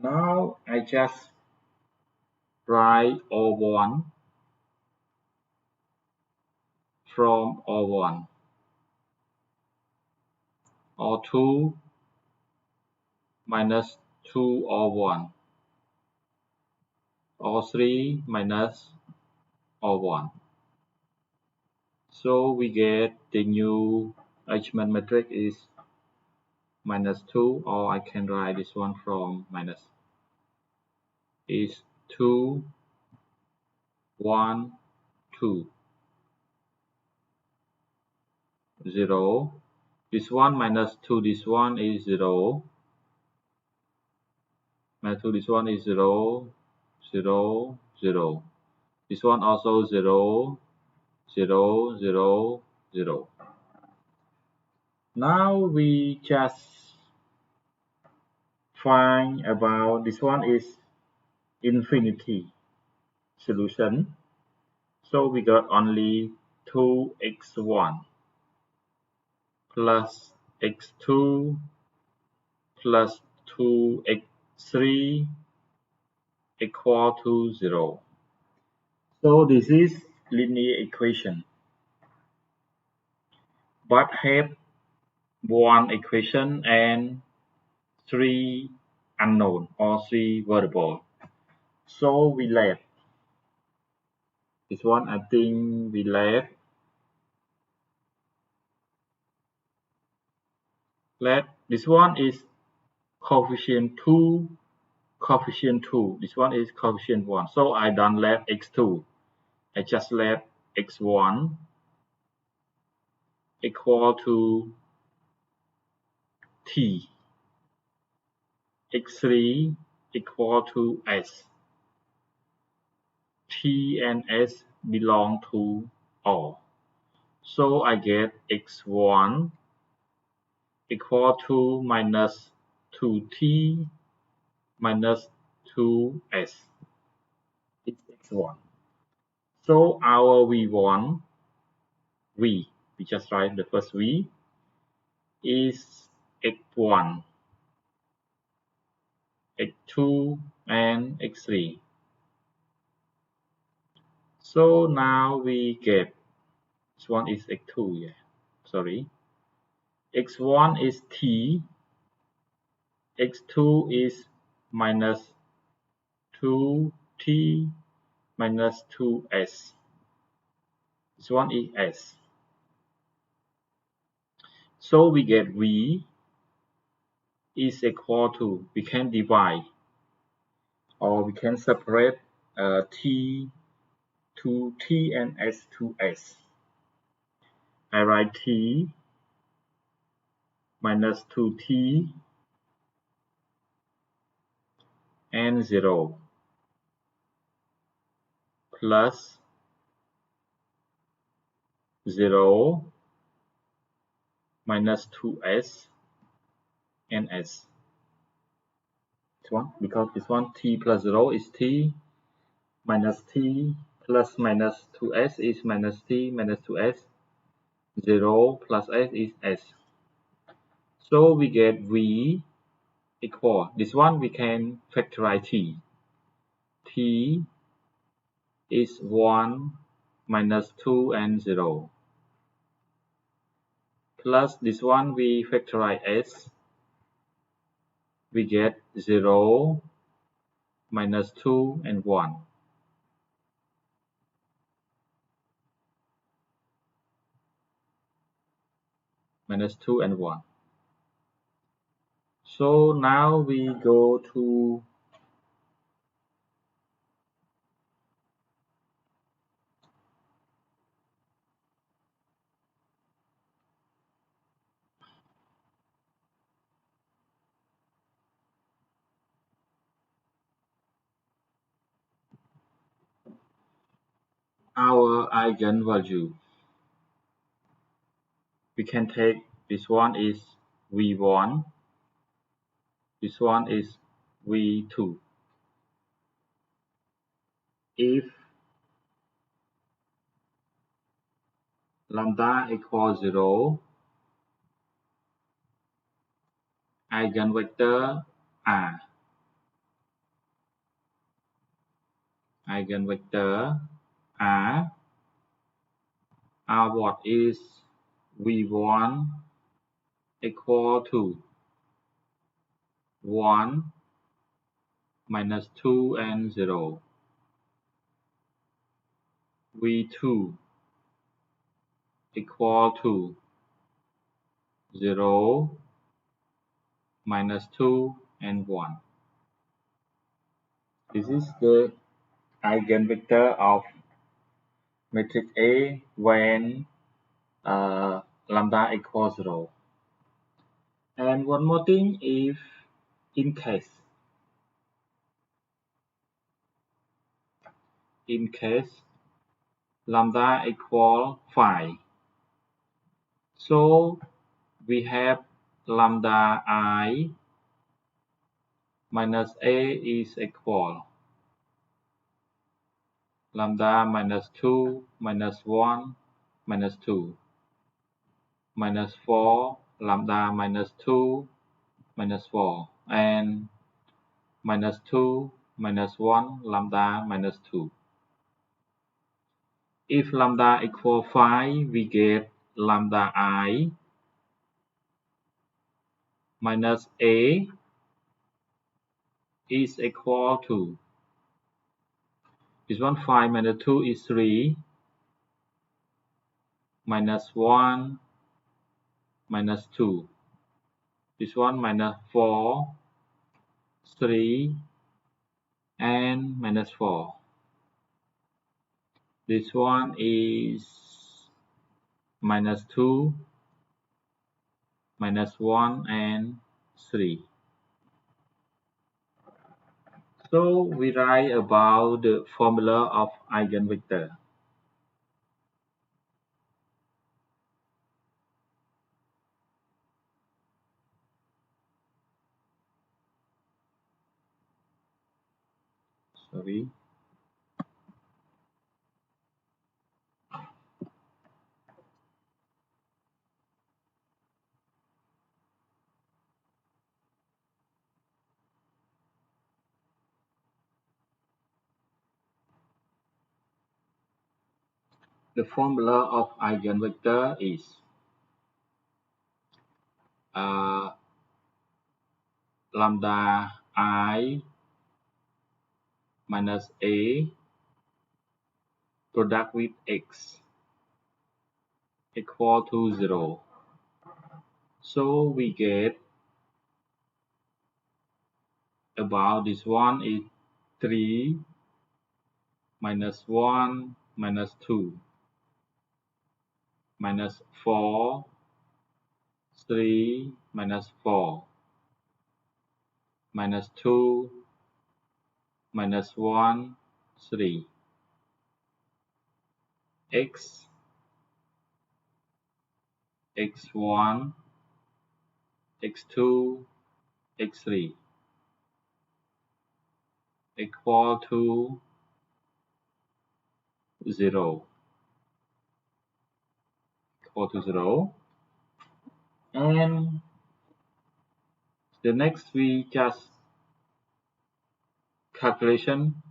Now I just write O1 from O1, O2 minus 2 O1, O3 minus O1. So we get the new Eichmann matrix is minus 2, or I can write this one from minus is 2, 1, 2, 0. This one minus 2, this one is 0. Minus 2, this one is 0, 0, 0. This one also 0, 0, 0, 0. Now we just find about this one is infinity solution. So we got only 2x1 plus x2 plus 2x3 equal to 0. So this is linear equation, but have one equation and 3 unknown or 3 variable. So we left this one. I think we left this one is coefficient 2, coefficient 2. This one is coefficient 1. So I don't left x2. I just left x1 equal to t, x3 equal to s. T and s belong to all. So I get x1 equal to minus 2t minus 2s. It's x1. So our v1, we just write the first v, is x1, x2, and x3. So now we get this one is x2, yeah. Sorry. x1 is t, x2 is minus 2t minus 2s. This one is s. So we get v is equal to, we can divide or we can separate t to t and s to s. I write t minus 2t and 0 plus 0 minus 2s and s. This one, because this one t plus 0 is t, minus t plus minus 2s is minus t minus 2s, 0 plus s is s. So we get v equal, this one we can factorize t. T is 1 minus 2 and 0. Plus this one we factorize s. We get 0 minus 2 and 1. Minus 2 and 1. So now we go to our eigenvalue. We can take this one is v1, this one is v2. If lambda equals 0, eigenvector r. Eigenvector r. R what is v1 equal to 1 minus 2 and 0. v2 equal to 0 minus 2 and 1. This is the eigenvector of matrix A when lambda equals 0. And one more thing, if in case lambda equal 5, so we have lambda I minus A is equal lambda minus 2 minus 1 minus 2 minus 4 lambda minus 2 minus 4 and minus 2 minus 1 lambda minus 2. If lambda equal 5, we get lambda I minus A is equal to, this one 5 minus 2 is 3, minus 1 minus 2. This one minus 4, 3 and minus 4. This one is minus 2, minus 1 and 3. So we write about the formula of eigenvector. Sorry. The formula of eigenvector is lambda I minus A product with x equal to 0. So we get about this one is 3 minus 1 minus 2 minus 4 3 minus 4 minus 2 minus 1, 3. X, x1, x2, x3 equal to 0. Equal to 0. And the next we just calculation,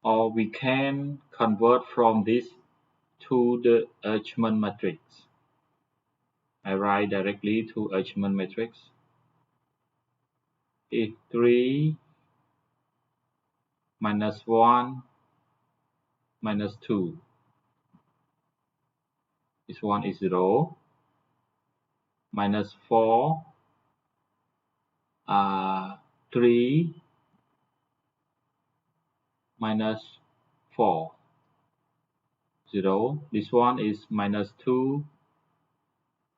or we can convert from this to the Eichmann matrix. I write directly to Eichmann matrix. Is 3 minus 1 minus 2. This one is 0. Minus 4, 3 minus 4, 0. This one is minus 2.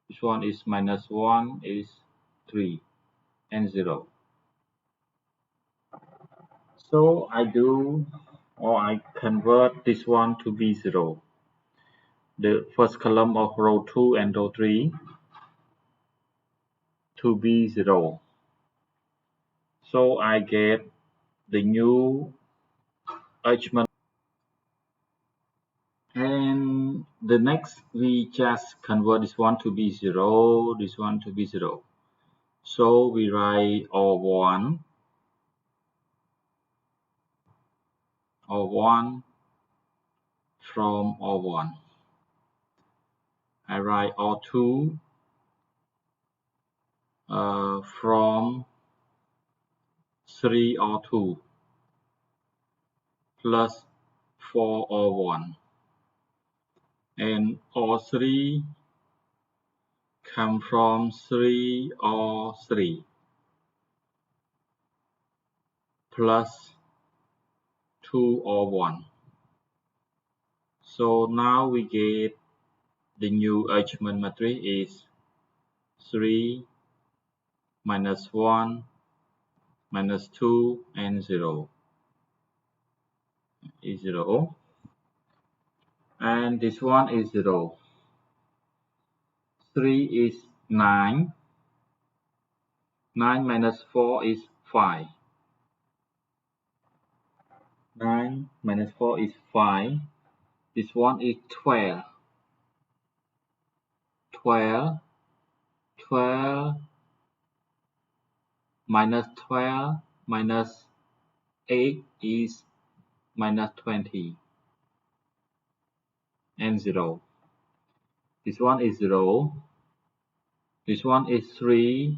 This one is minus 1 is 3 and 0. So I convert this one to be 0. The first column of row 2 and row 3 to be 0. So I get the new Eichmann. And the next we just convert this one to be 0, this one to be 0. So we write O1 from O1. I write O2 from 3O2 plus 4O1. And O3 come from 3O3 plus 2O1. So now we get the new Eichmann matrix is 3 minus 1 minus 2 and 0 is 0. And this one is 0. 3 is 9. 9 minus 4 is 5. 9 minus 4 is 5. This one is 12. 12 minus 12 minus 8 is minus 20 and 0. This one is 0. This one is 3.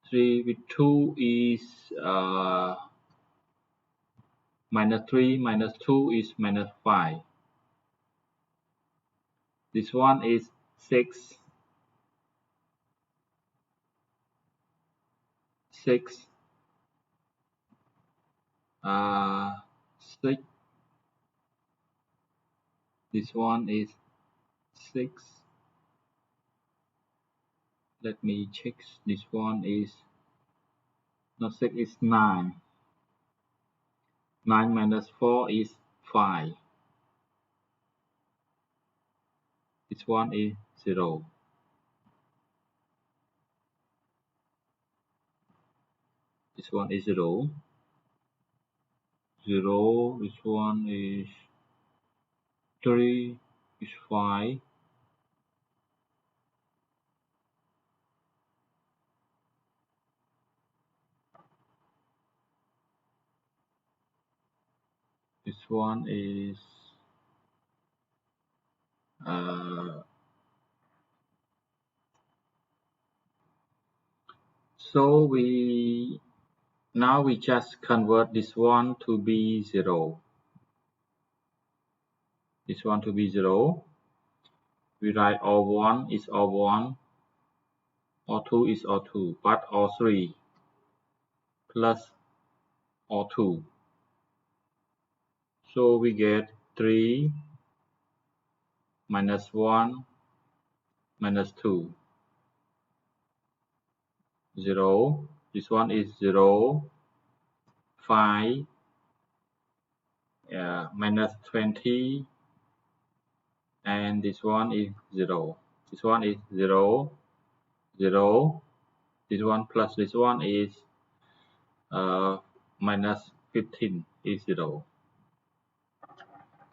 3 with 2 is minus 3 minus 2 is minus 5. This one is 6. 6. 6. This one is 6. Let me check. This one is not 6, is 9. 9 minus 4 is 5. This one is 0. This one is 0. 0. This one is 3 is 5. This one is so we just convert this one to be 0. This one to be 0. We write O1 is O1, O2 is O2, but O3 plus O2. So we get 3 minus 1 minus 2. 0. This one is 0, 5, minus 20, and this one is 0. This one is 0, 0. This one plus this one is minus 15 is 0.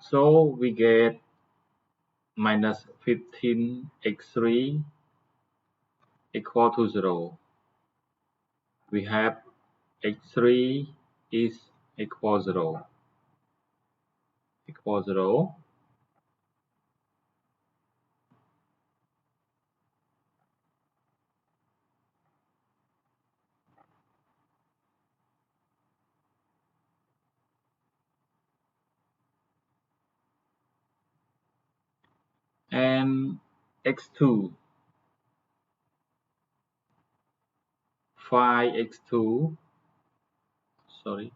So we get minus 15x3 equal to 0. We have x3 is equal 0. Equal 0. And x2, 5x2, sorry,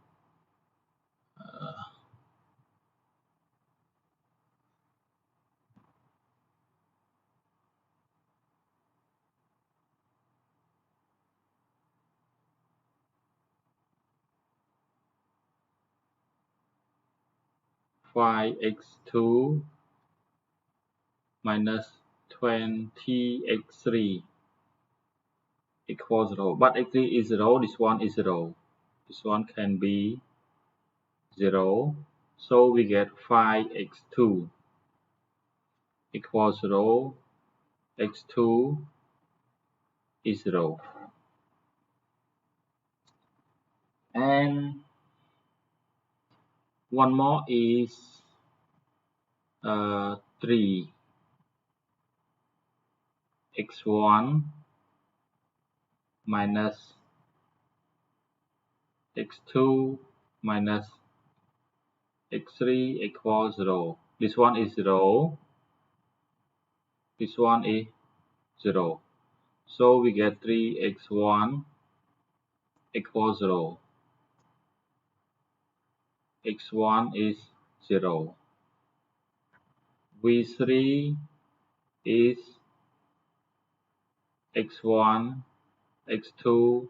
5x2 minus 20x3 equals 0. But x3 is 0, this one is 0. This one can be 0. So we get 5x2 equals 0. x2 is 0. And one more is 3 x1 minus x2 minus x3 equals 0. This one is 0. This one is 0. So we get 3x1 equals 0. x1 is 0. v3 is x1, x2,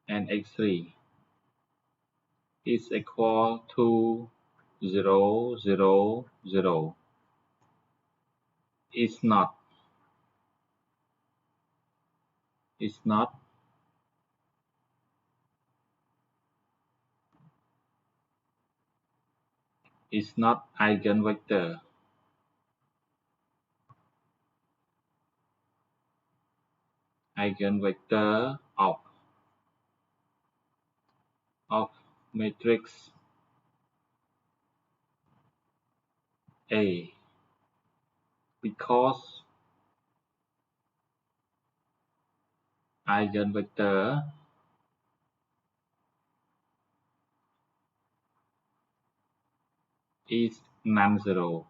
and x3 is equal to 0, 0, 0. It's not. It's not. It's not eigenvector. Eigenvector of matrix A, because eigenvector is non-zero.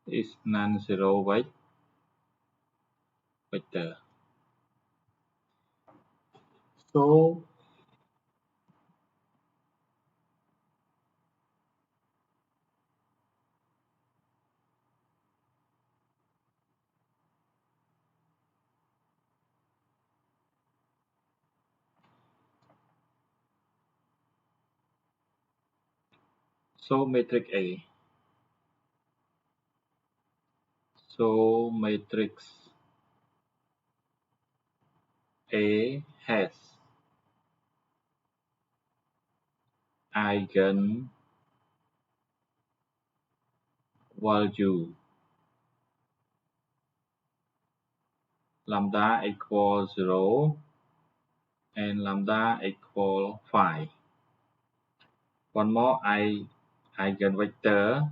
Is non-zero vector. So matrix A. So matrix A has eigenvalue lambda equals 0 and lambda equals 5. One more eigenvector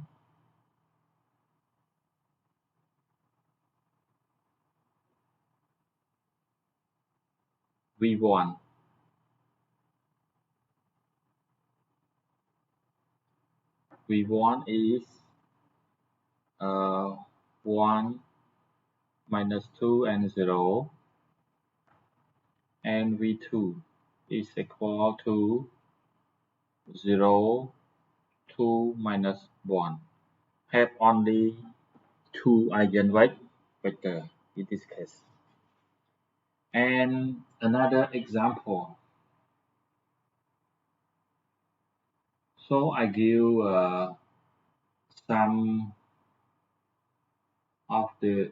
v1. v1 is 1 minus 2 and 0, and v2 is equal to 0, 2 minus 1. Have only two eigenvectors in this case. And another example. So I give some of the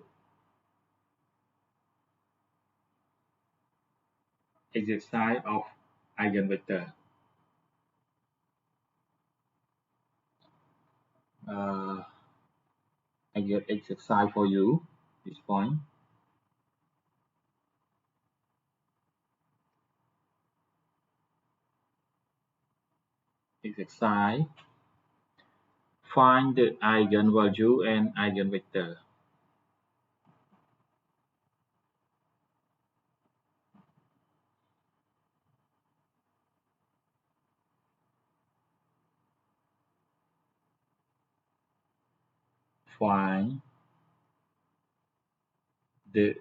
exercise of eigenvector. Uh, I give exercise for you. This point. Exercise. Find the eigenvalue and eigenvector. Find the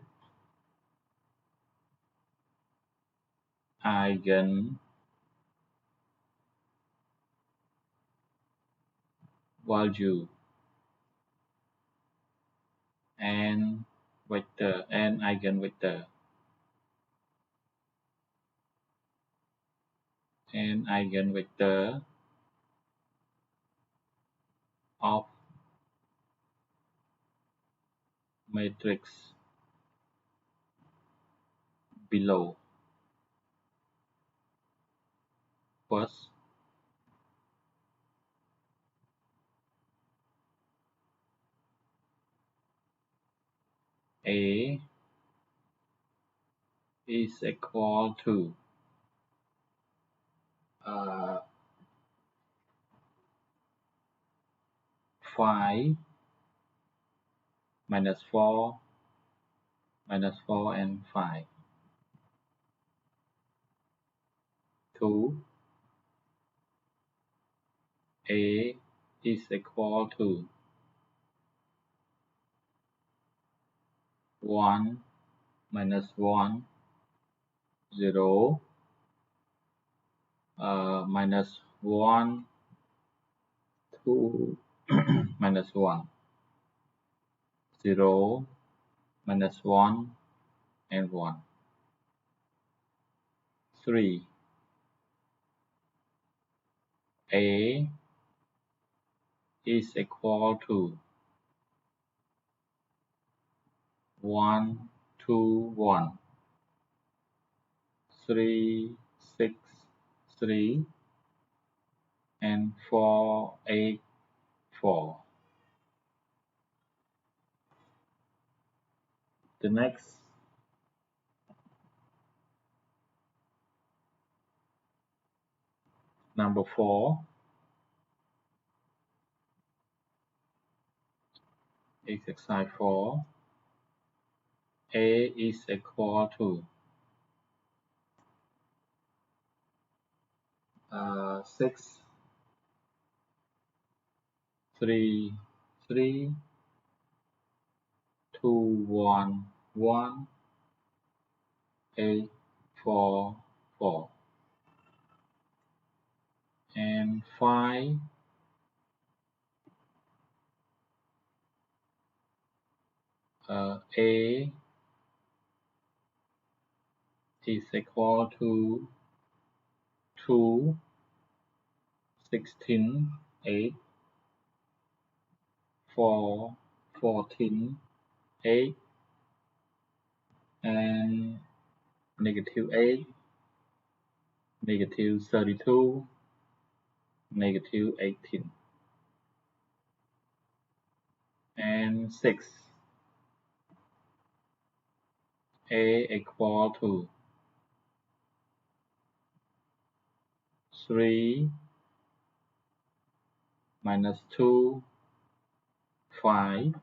eigenvalue and vector and eigenvector and eigenvector of matrix below. First, A is equal to 5 minus 4 and 5. 2. A is equal to 1 minus 1, 0, minus 1, 2, minus 1, 0, minus 1, and 1. 3. A is equal to 1, 2, 1, 3, 6, 3, and 4, 8, 4. The next number 4, exercise 4. A is equal to 6, 3, 3, 2, 1, 1, 8, 4, 4. And 5, A is equal to 2, 16, 8, 4, 14, 8, and negative 8, negative 32, negative 18. And 6. A equal to 3 minus 2, 5,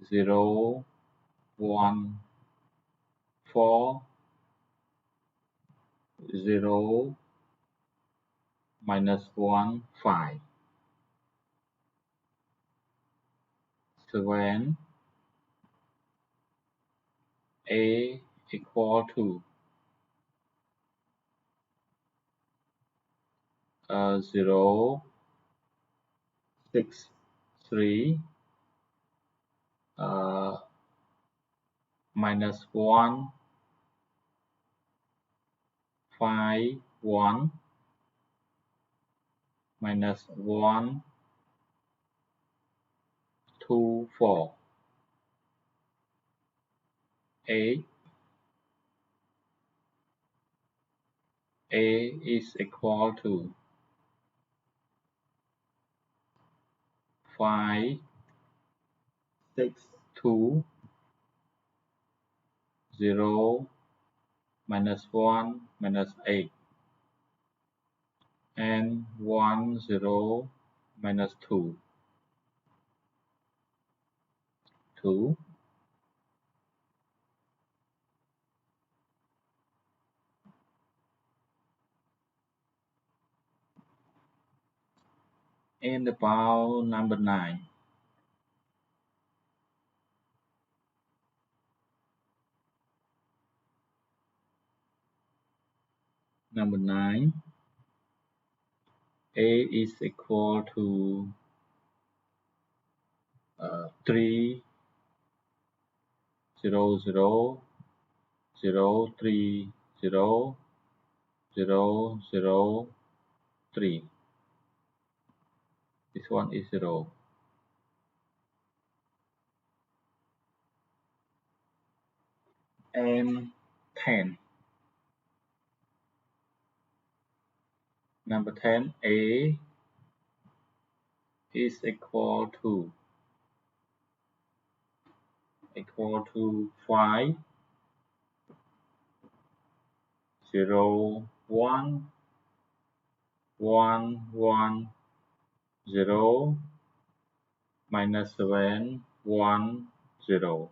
0, 1, 4, 0, minus 1, 5. 7. A equal to 0, 6, 3, minus 1, 5, 1, minus 1, 2, 4, 8. A is equal to 5, 6, 2, 0, minus 1, minus 8, and 1, 0, minus 2, 2. And about number 9. Number 9, A is equal to 3, 0, 0, 0, 3, 0, 0, 0, 3. This one is 0. And 10. Number 10, A is equal to 5, 0, 1, 1, 1, 0, minus 7, 1, 0.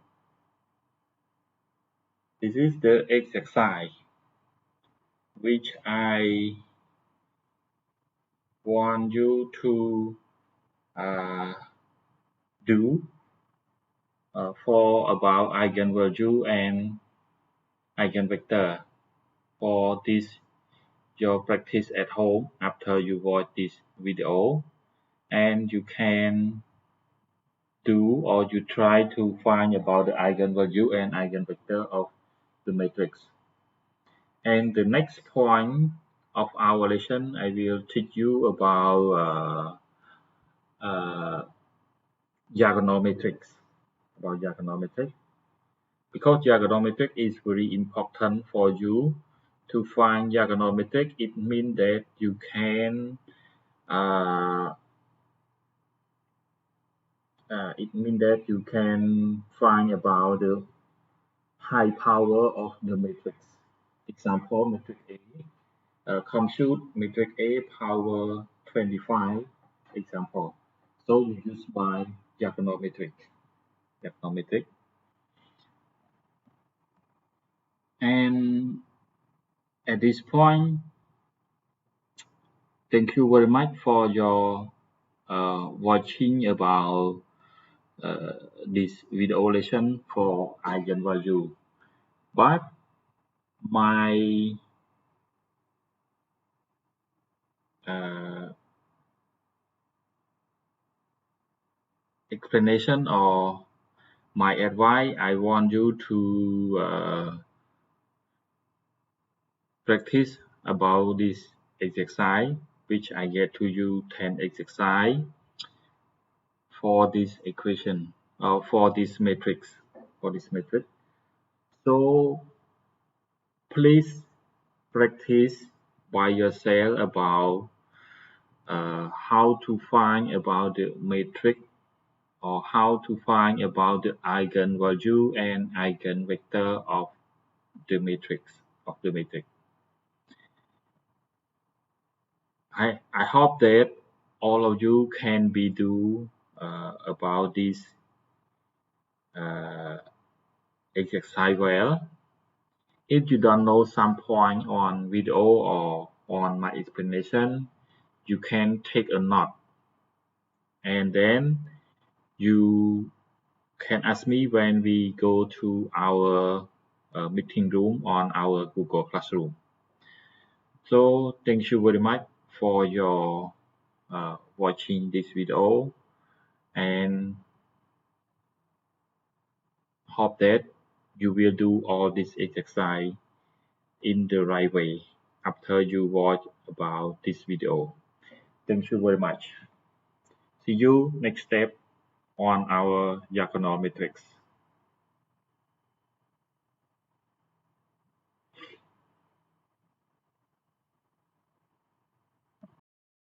This is the exercise which I want you to do for about eigenvalue and eigenvector. For this, your practice at home after you watch this video, and you can do or you try to find about the eigenvalue and eigenvector of the matrix. And the next point of our lesson, I will teach you about diagonal matrix. About diagonal matrix, because diagonal matrix is very important for you to find diagonal matrix. It means that you can find about the high power of the matrix. Example, matrix A. Compute matrix A power 25. Example. So you use by diagonal matrix. Diagonal matrix. And at this point, thank you very much for your watching about this video lesson for eigenvalue. But my explanation or my advice, I want you to practice about this exercise, which I get to you 10 exercise for this equation or for this matrix. So please practice by yourself about how to find about the matrix or how to find about the eigenvalue and eigenvector of the matrix. I hope that all of you can be do about this exercise well. If you don't know some point on video or on my explanation, you can take a note, and then you can ask me when we go to our meeting room on our Google Classroom. So thank you very much for your watching this video, and hope that you will do all this exercise in the right way after you watch about this video. Thank you very much. See you next step on our diagonal matrix.